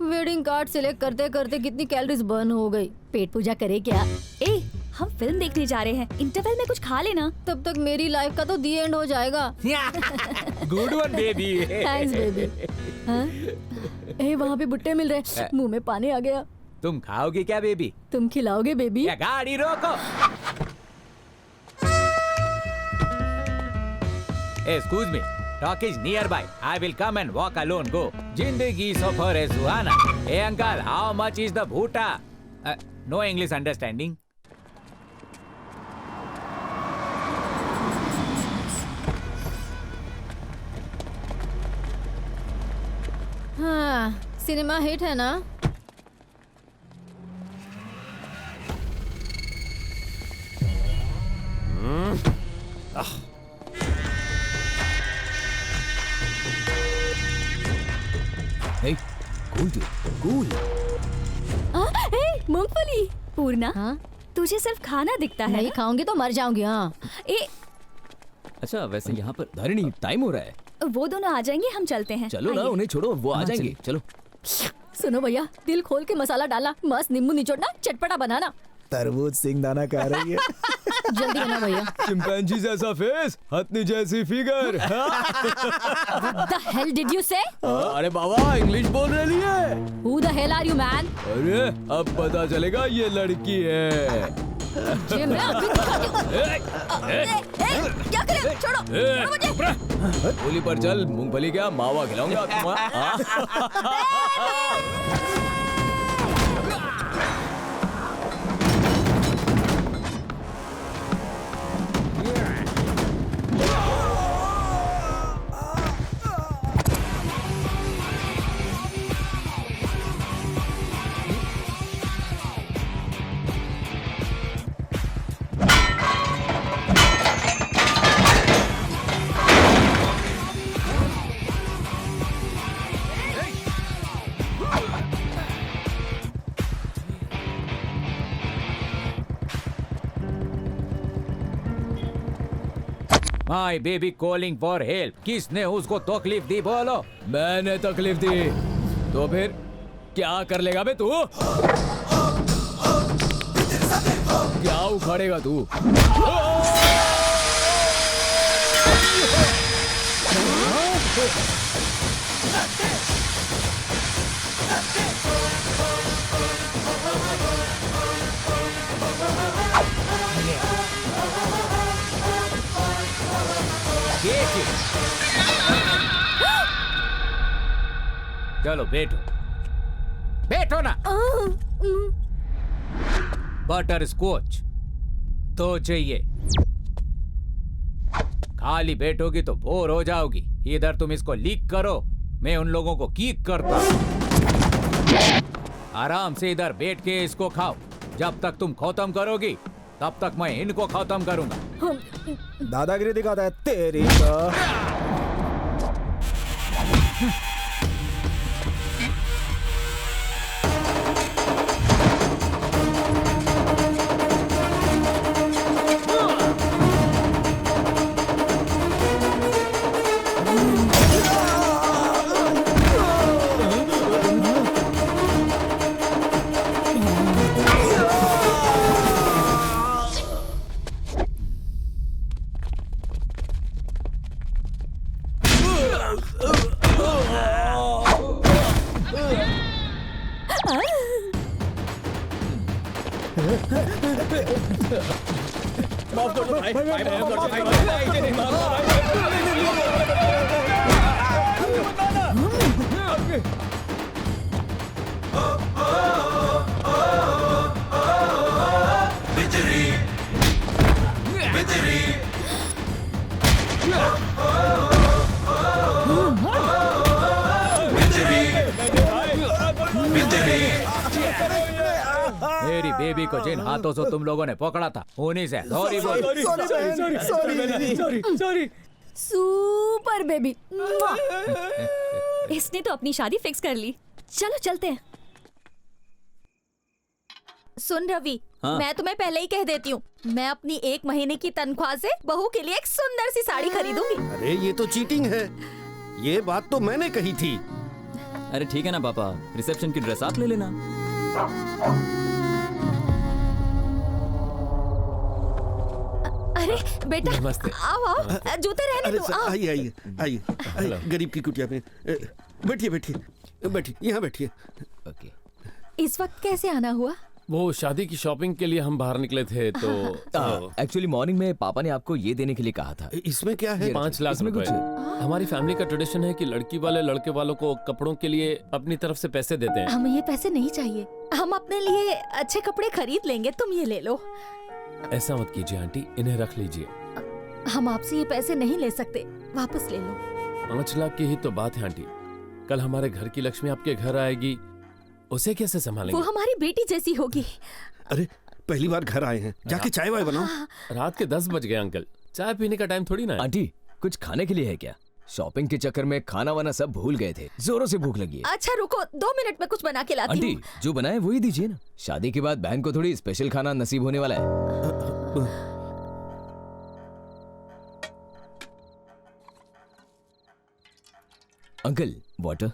वेडिंग कार्ड सिलेक्ट करते करते कितनी कैलोरीज बर्न हो गई। पेट पूजा करे क्या? ए, हम फिल्म देखने जा रहे हैं, इंटरवल में कुछ खा लेना। तब तक मेरी लाइफ का तो दी एंड हो जाएगा। Good one baby. Thanks baby. ए, वहाँ पे भुट्टे मिल रहे, मुंह में पानी आ गया। तुम खाओगी क्या बेबी? तुम खिलाओगे बेबी? या गाड़ी रोको। Excuse me, talk is nearby. I will come and walk alone. Go. जिंदगी सफर है सुहाना. Hey uncle, how much is the bhuta? No English understanding. हाँ, सिनेमा हिट है ना? Hey, cool dude, cool. मूंगफली। पूर्णा, हाँ? तुझे सिर्फ खाना दिखता है। नहीं खाऊंगी तो मर जाऊंगी। हाँ। अच्छा, वैसे यहाँ पर धारणी टाइम हो रहा है। वो दोनों आ जाएंगे, हम चलते हैं। चलो ना, उन्हें छोड़ो, वो आ जाएंगे। चलो। सुनो भैया, दिल खोल के मसाला डाला, मस्त नींबू निचोड़ना, चटपटा बनाना। तरबूज सिंगदाना खा रही है। जल्दी बना भैया। चिंपैंजी जैसा फेस, हथनी जैसी figure. What the hell did you say? अरे बाबा, इंग्लिश बोल रही है। Who the hell are you man? अरे अब पता चलेगा ये लड़की है। ये मैं अभी दिखाती हूँ। क्या करें? छोड़ो, छोड़ो मुझे। गोली पर चल, मूंगफली क्या मावा खिलाऊंगा My baby calling for help. किसने उसको तकलीफ दी बोलो? मैंने तकलीफ दी तो फिर क्या कर लेगा बे तू? क्या उखाड़ेगा तू? चलो बैठो, बैठो ना। बटर स्कॉच तो चाहिए। खाली बैठोगी तो बोर हो जाओगी। इधर तुम इसको लीक करो, मैं उन लोगों को कीक करता। आराम से इधर बैठ के इसको खाओ। जब तक तुम खत्म करोगी तब तक मैं इनको खत्म करूंगा। दादागिरी दिखाता है तेरी तो। माफ कर दो भाई, भाई माफ कर दो भाई, भाई नहीं माफ बिजली बिजली मेरी बेबी को जिन हाथों से तुम लोगों ने पकड़ा था उन्हीं से सॉरी सॉरी। Super baby. इसने तो अपनी शादी फिक्स कर ली। चलो चलते हैं। सुन रवि, हाँ? मैं तुम्हें पहले ही कह देती हूँ, मैं अपनी 1 महीने की तनख्वाह से बहू के लिए एक सुंदर सी साड़ी खरीदूंगी। अरे ये तो चीटिंग है, ये बात तो मैंने कही थी। अरे ठीक है ना पापा, रिसेप्शन की ड्रेस आप ले लेना। अरे बेटा, नमस्ते। आओ आओ, जूते रहने अरे दो। सर, आओ। आइए आइए आइए, गरीब की कुटिया में बैठिए बैठिए बैठिए, यहाँ बैठिए। इस वक्त कैसे आना हुआ? वो शादी की शॉपिंग के लिए हम बाहर निकले थे तो एक्चुअली मॉर्निंग में पापा ने आपको ये देने के लिए कहा था। इसमें क्या है? 5 लाख इसमें रुपए। कुछ हमारी फैमिली का ट्रेडिशन है कि लड़की वाले लड़के वालों को कपड़ों के लिए अपनी तरफ से पैसे देते हैं। हमें ये पैसे नहीं चाहिए, हम अपने लिए अच्छे कपड़े खरीद लेंगे, तुम ये ले लो। ऐसा मत कीजिए आंटी, इन्हें रख लीजिए। हम आपसे ये पैसे नहीं ले सकते, वापस ले लो। 5 लाख की ही तो बात है आंटी। कल हमारे घर की लक्ष्मी आपके घर आएगी, उसे कैसे वो संभालेंगे? हमारी बेटी जैसी होगी। अरे पहली बार घर आए हैं, जाके चाय वाय बनाओ। रात के 10 बज गए अंकल, चाय पीने का टाइम थोड़ी ना है। आंटी कुछ खाने के लिए है क्या? शॉपिंग के चक्कर में खाना वाना सब भूल गए थे, जोरों से भूख लगी है। अच्छा रुको, 2 मिनट में कुछ बना के लाती आंटी हूँ। जो बनाए वही दीजिए ना, शादी के बाद बहन को थोड़ी स्पेशल खाना नसीब होने वाला है। Uncle water.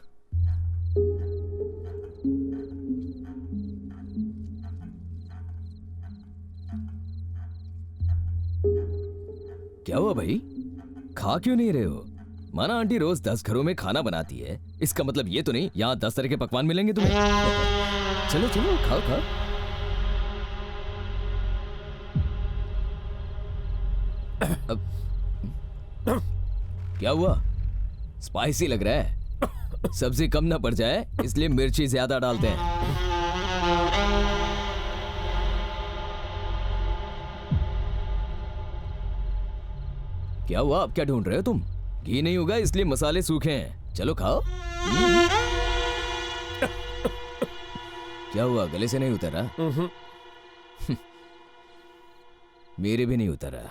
क्या हुआ भाई, खा क्यों नहीं रहे हो? माना आंटी रोज 10 घरों में खाना बनाती है, इसका मतलब ये तो नहीं यहाँ 10 तरह के पकवान मिलेंगे तुम्हें। चलो चलो खाओ खाओ। क्या हुआ, स्पाइसी लग रहा है? सब्जी कम ना पड़ जाए इसलिए मिर्ची ज्यादा डालते हैं। क्या हुआ, अब क्या ढूंढ रहे हो तुम? घी नहीं होगा इसलिए मसाले सूखे हैं, चलो खाओ। क्या हुआ, गले से नहीं उतरा? मेरे भी नहीं उतरा।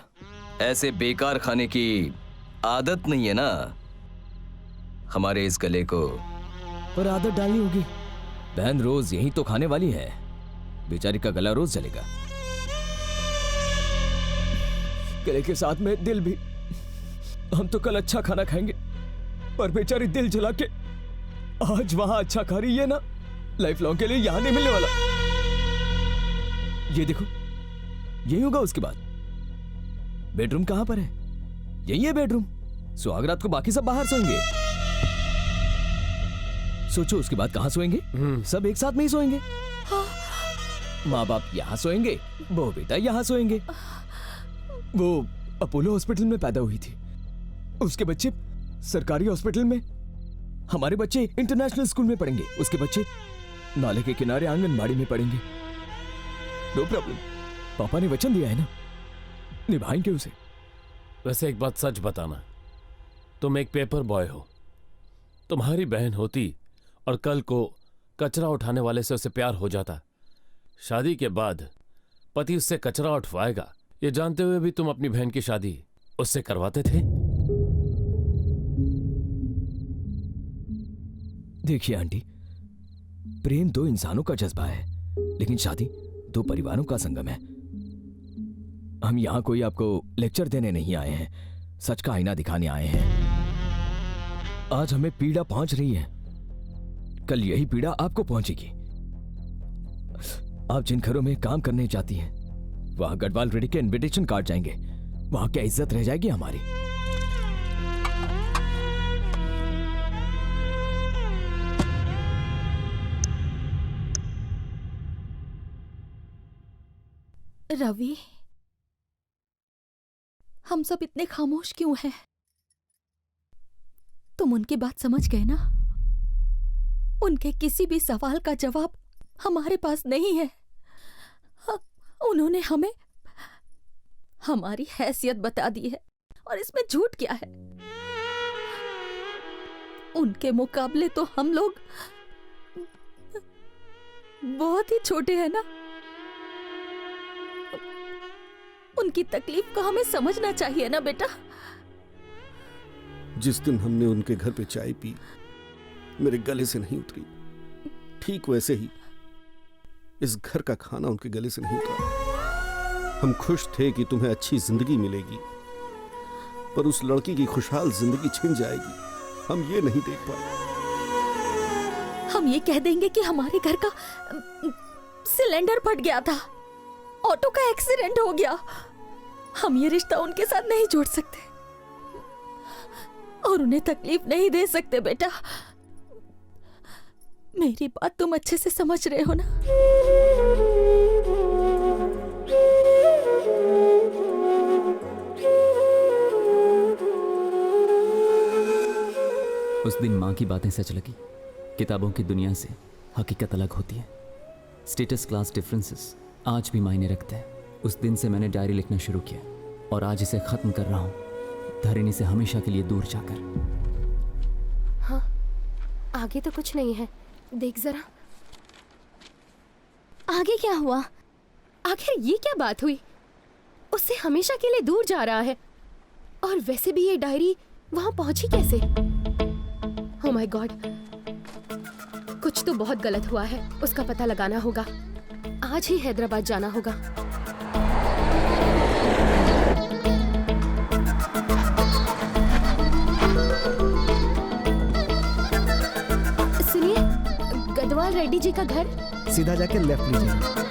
ऐसे बेकार खाने की आदत नहीं है ना हमारे इस गले को, पर आदत डालनी होगी। बहन रोज यही तो खाने वाली है, बेचारी का गला रोज जलेगा। गले के साथ में दिल भी। हम तो कल अच्छा खाना खाएंगे, पर बेचारी दिल जला के आज वहां अच्छा खा रही है ना, लाइफ लॉन्ग के लिए यहां नहीं मिलने वाला। ये देखो, यही होगा उसके बाद। बेडरूम कहां पर है? यही है बेडरूम। सुहागरात को बाकी सब बाहर सोएंगे। सोचो उसके बाद कहां सोएंगे? सब एक साथ में ही सोएंगे। माँ बाप यहां सोएंगे, बहू बेटा यहां सोएंगे। वो अपोलो हॉस्पिटल में पैदा हुई थी, उसके बच्चे सरकारी हॉस्पिटल में। हमारे बच्चे इंटरनेशनल स्कूल में पढ़ेंगे, उसके बच्चे नाले के किनारे आंगनबाड़ी में पढ़ेंगे। नो प्रॉब्लम, पापा ने वचन दिया है ना, निभाएंगे उसे। वैसे एक बात सच बताना, तुम एक पेपर बॉय हो। तुम्हारी बहन होती और कल को कचरा उठाने वाले से उसे प्यार हो जाता, शादी के बाद पति उससे कचरा उठवाएगा, ये जानते हुए भी तुम अपनी बहन की शादी उससे करवाते थे। देखिए आंटी, प्रेम 2 इंसानों का जज्बा है, लेकिन शादी 2 परिवारों का संगम है। हम यहां कोई आपको लेक्चर देने नहीं आए हैं, सच का आईना दिखाने आए हैं। आज हमें पीड़ा पहुंच रही है, कल यही पीड़ा आपको पहुंचेगी। आप जिन घरों में काम करने जाती हैं, वहां गढ़वाल रेड्डी के इनविटेशन कार्ड जाएंगे, वहां क्या इज्जत रह जाएगी हमारी? रवि, हम सब इतने खामोश क्यों हैं? तुम उनकी बात समझ गए ना? उनके किसी भी सवाल का जवाब हमारे पास नहीं है। उन्होंने हमें हमारी हैसियत बता दी है और इसमें झूठ क्या है? उनके मुकाबले तो हम लोग बहुत ही छोटे हैं ना। उनकी तकलीफ को हमें समझना चाहिए ना बेटा। जिस दिन हमने उनके घर पे चाय पी, मेरे गले से नहीं उतरी, ठीक वैसे ही इस घर का खाना उनके गले से नहीं उतरा। हम खुश थे कि तुम्हें अच्छी जिंदगी मिलेगी, पर उस लड़की की खुशहाल जिंदगी छिन जाएगी, हम ये नहीं देख पाए। हम ये कह देंगे कि हमारे घर का सिलेंडर फट गया था, ऑटो का एक्सीडेंट हो गया। हम ये रिश्ता उनके साथ नहीं जोड़ सकते और उन्हें तकलीफ नहीं दे सकते बेटा। मेरी बात तुम अच्छे से समझ रहे हो ना? उस दिन माँ की बातें सच लगी। किताबों की दुनिया से हकीकत अलग होती है। स्टेटस क्लास डिफरेंसेस आज भी मायने रखते हैं। उस दिन से मैंने डायरी लिखना शुरू किया और आज इसे खत्म कर रहा हूँ, धरणी से हमेशा के लिए दूर जाकर। हाँ, आगे तो कुछ नहीं है, देख जरा। आगे क्या हुआ? आखिर ये क्या बात हुई? उससे हमेशा के लिए दूर जा रहा है। और वैसे भी ये डायरी वहां पहुंची कैसे? ओह माय गॉड, कुछ तो बहुत गलत हुआ है। उसका पता लगाना होगा। आज ही हैदराबाद जाना होगा। सुनिए, गदवाल रेड्डी जी का घर सीधा जाके लेफ्ट लीजिए।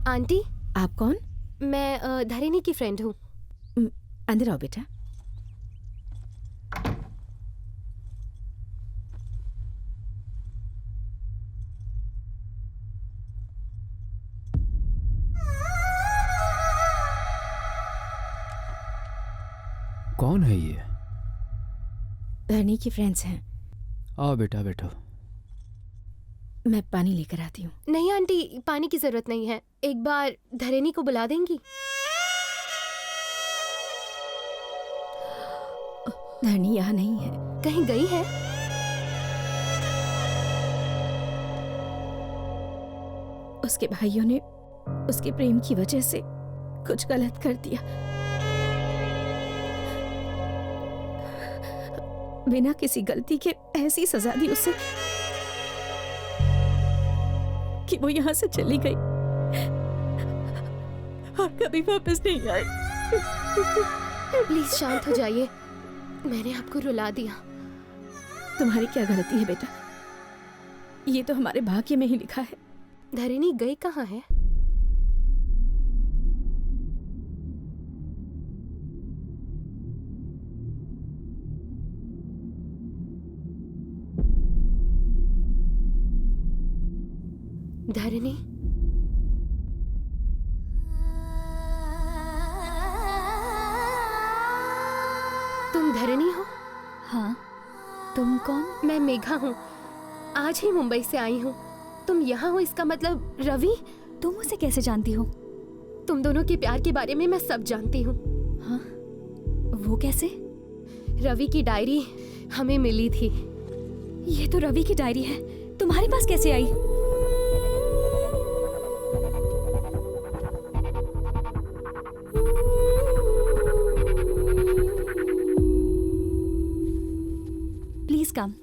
आंटी, आप कौन? मैं धरणी की फ्रेंड हूँ। अंदर आओ बेटा। कौन है ये? धरणी की फ्रेंड्स हैं। आओ बेटा, बैठो। मैं पानी लेकर आती हूँ। नहीं आंटी, पानी की जरूरत नहीं है। एक बार धरणी को बुला देंगी? धरणी यहाँ नहीं है। कहीं गई है? उसके भाइयों ने उसके प्रेम की वजह से कुछ गलत कर दिया। बिना किसी गलती के ऐसी सजा दी उसे कि वो यहाँ से चली गई और कभी वापस नहीं आई। प्लीज शांत हो जाइए। मैंने आपको रुला दिया। तुम्हारी क्या गलती है बेटा? ये तो हमारे भाग्य में ही लिखा है। धरणी गई कहाँ है? धरणी, तुम धरणी हो? हाँ, तुम कौन? मैं मेघा हूँ। आज ही मुंबई से आई हूँ। तुम यहाँ हो इसका मतलब रवि? तुम उसे कैसे जानती हो? तुम दोनों के प्यार के बारे में मैं सब जानती हूँ। हाँ, वो कैसे? रवि की डायरी हमें मिली थी। ये तो रवि की डायरी है। तुम्हारे पास कैसे आई? Please come.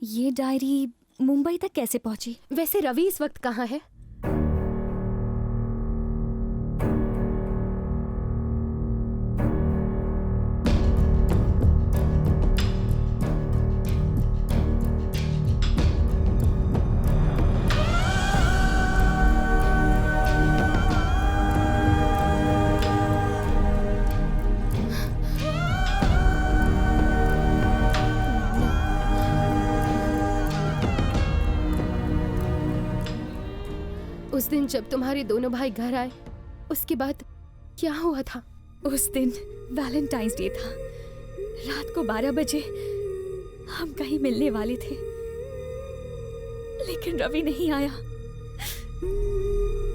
ये डायरी मुंबई तक कैसे पहुंची? वैसे रवि इस वक्त कहाँ है? उस दिन जब तुम्हारे दोनों भाई घर आए, उसके बाद क्या हुआ था? उस दिन वैलेंटाइंस डे था। रात को 12 बजे हम कहीं मिलने वाले थे, लेकिन रवि नहीं आया।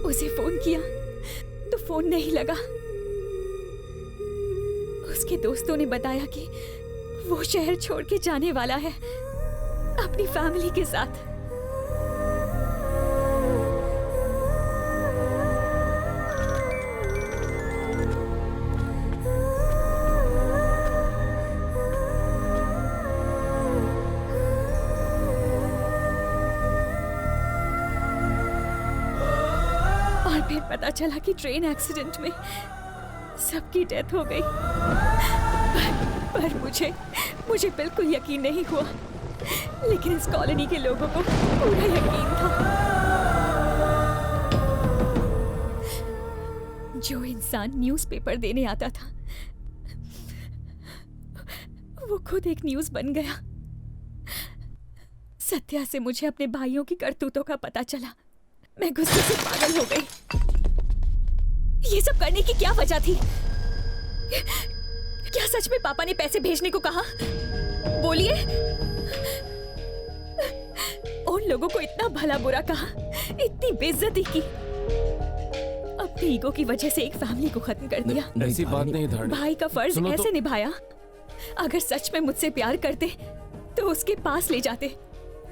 उसे फोन किया तो फोन नहीं लगा। उसके दोस्तों ने बताया कि वो शहर छोड़ के जाने वाला है अपनी फैमिली के साथ। फिर पता चला कि ट्रेन एक्सीडेंट में सबकी डेथ हो गई। पर मुझे बिल्कुल यकीन नहीं हुआ, लेकिन इस कॉलोनी के लोगों को पूरा यकीन था। जो इंसान न्यूज़पेपर देने आता था, वो खुद एक न्यूज़ बन गया। सत्या से मुझे अपने भाइयों की करतूतों का पता चला। मैं गुस्से से पागल हो गई। ये सब करने की क्या वजह थी? क्या सच में पापा ने पैसे भेजने को कहा? बोलिए। उन लोगों को इतना भला बुरा कहा, इतनी बेइज्जती की, अपनी ईगो की वजह से एक फैमिली को खत्म कर दिया। ऐसी बात नहीं धारणी। भाई का फर्ज ऐसे निभाया। अगर सच में मुझसे प्यार करते तो उसके पास ले जाते,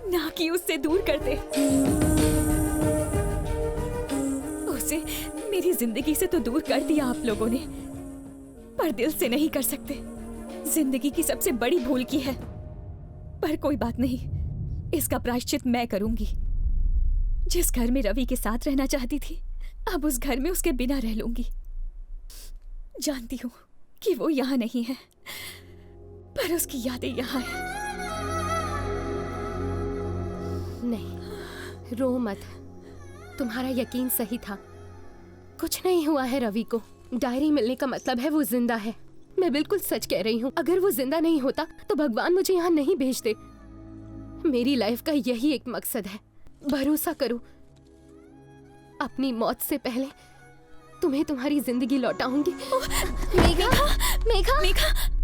ना कि उससे दूर करते। उसे मेरी जिंदगी से तो दूर कर दिया आप लोगों ने, पर दिल से नहीं कर सकते। जिंदगी की सबसे बड़ी भूल की है। पर कोई बात नहीं, इसका प्रायश्चित मैं करूंगी। जिस घर में रवि के साथ रहना चाहती थी, अब उस घर में उसके बिना रह लूंगी। जानती हूँ कि वो यहाँ नहीं है, पर उसकी यादें यहाँ हैं। नहीं, रो मत। तुम्हारा यकीन सही था। कुछ नहीं हुआ है रवि को। डायरी मिलने का मतलब है वो जिंदा है। मैं बिल्कुल सच कह रही हूँ। अगर वो जिंदा नहीं होता तो भगवान मुझे यहाँ नहीं भेजते। मेरी लाइफ का यही एक मकसद है। भरोसा करो, अपनी मौत से पहले तुम्हें तुम्हारी जिंदगी लौटाऊंगी। Megha, Megha, Megha.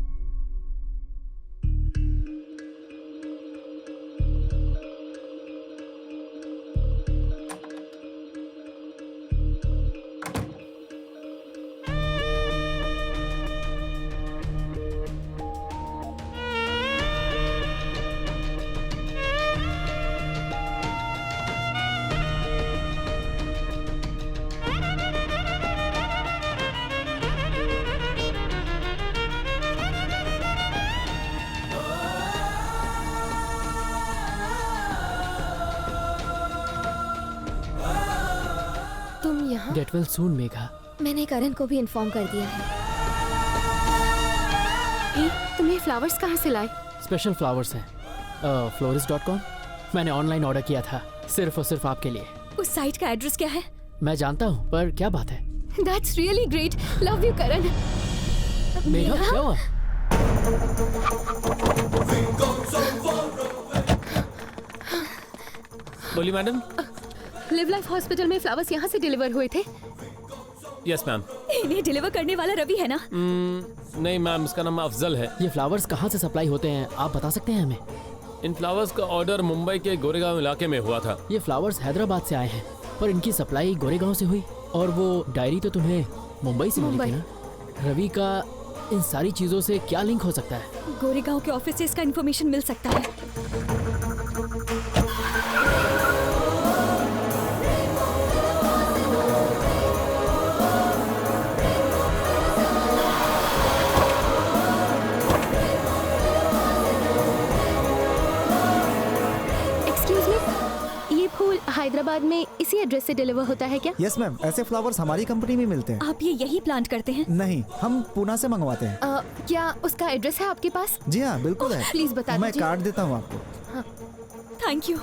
Get well soon, Megha. मैंने करण को भी इन्फॉर्म कर दिया है। तुम्हें फ्लावर्स कहाँ से लाए? स्पेशल फ्लावर्स हैं, florist.com। मैंने ऑनलाइन ऑर्डर किया था, सिर्फ और सिर्फ आपके लिए। उस साइट का एड्रेस क्या है? मैं जानता हूँ, पर क्या बात है? That's really great. Love you, करण। मेघा, क्या हुआ? बोली मैडम। लिव लाइफ हॉस्पिटल में फ्लावर्स यहाँ से डिलीवर हुए थे। Yes ma'am. इन्हें डिलीवर करने वाला रवि है ना? नहीं मैम, इसका नाम अफजल है। ये फ्लावर्स कहाँ से सप्लाई होते हैं, आप बता सकते हैं हमें? इन फ्लावर्स का ऑर्डर मुंबई के गोरेगांव इलाके में हुआ था। ये फ्लावर्स हैदराबाद से आए हैं, पर इनकी सप्लाई गोरेगांव से हुई। और वो डायरी तो तुम्हें मुंबई से मिली थी ना? रवि का इन सारी चीजों से क्या लिंक हो सकता है? गोरेगांव के ऑफिस से इसका इन्फॉर्मेशन मिल सकता है। हैदराबाद में इसी एड्रेस से डिलीवर होता है क्या? यस मैम, ऐसे फ्लावर्स हमारी कंपनी में मिलते हैं। आप ये यही प्लांट करते हैं? नहीं, हम पूना से मंगवाते हैं। क्या उसका एड्रेस है आपके पास? जी हाँ, बिल्कुल है। प्लीज बता मैं दीजिए। कार्ड देता हूँ आपको। Thank you.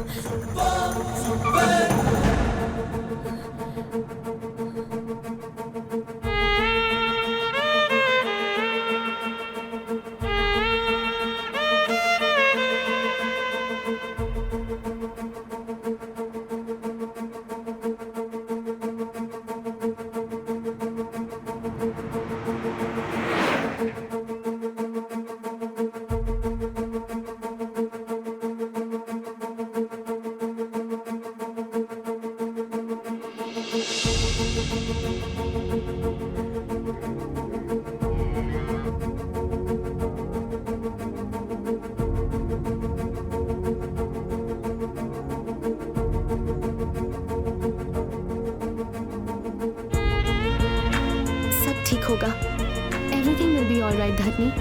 सब ठीक होगा। एवरीथिंग विल बी ऑलराइट धरनी।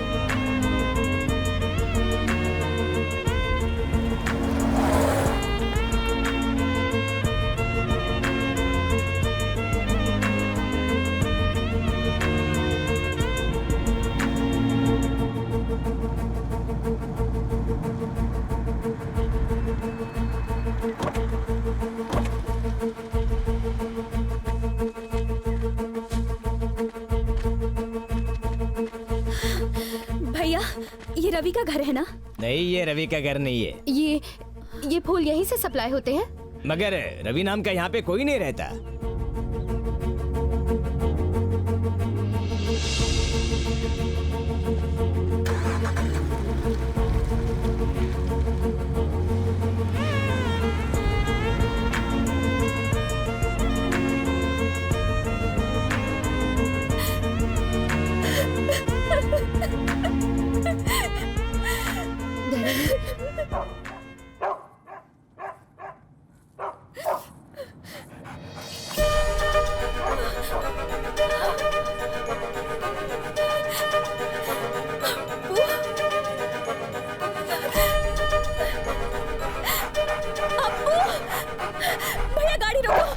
भैया, ये रवि का घर है ना? नहीं, ये रवि का घर नहीं है। ये फूल यहीं से सप्लाई होते हैं? मगर रवि नाम का यहाँ पे कोई नहीं रहता। भैया गाड़ी रोको।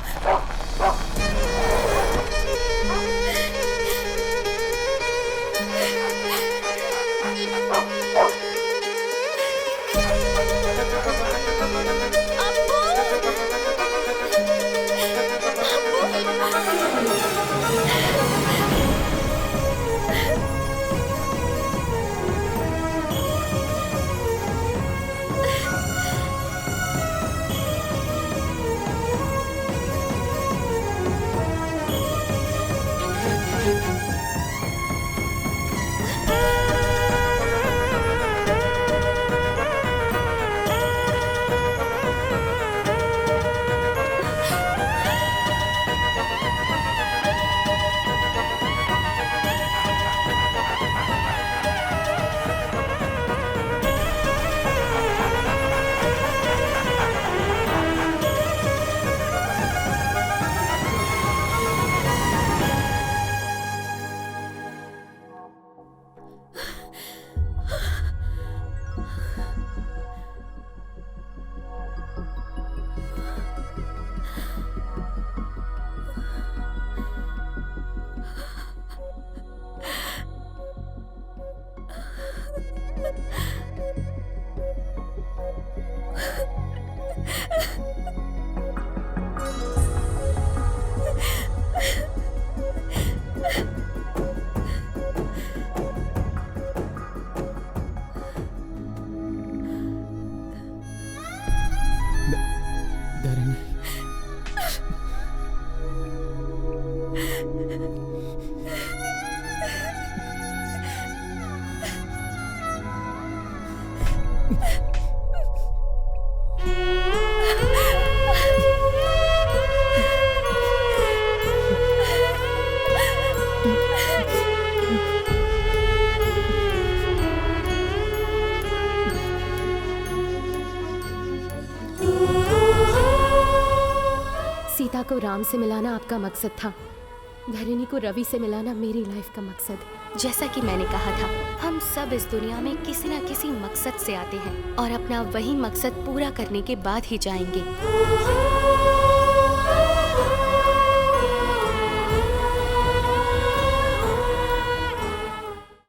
सीता को राम से मिलाना आपका मकसद था, धरणी को रवि से मिलाना मेरी लाइफ का मकसद। जैसा कि मैंने कहा था, हम सब इस दुनिया में किसी न किसी मकसद से आते हैं और अपना वही मकसद पूरा करने के बाद ही जाएंगे।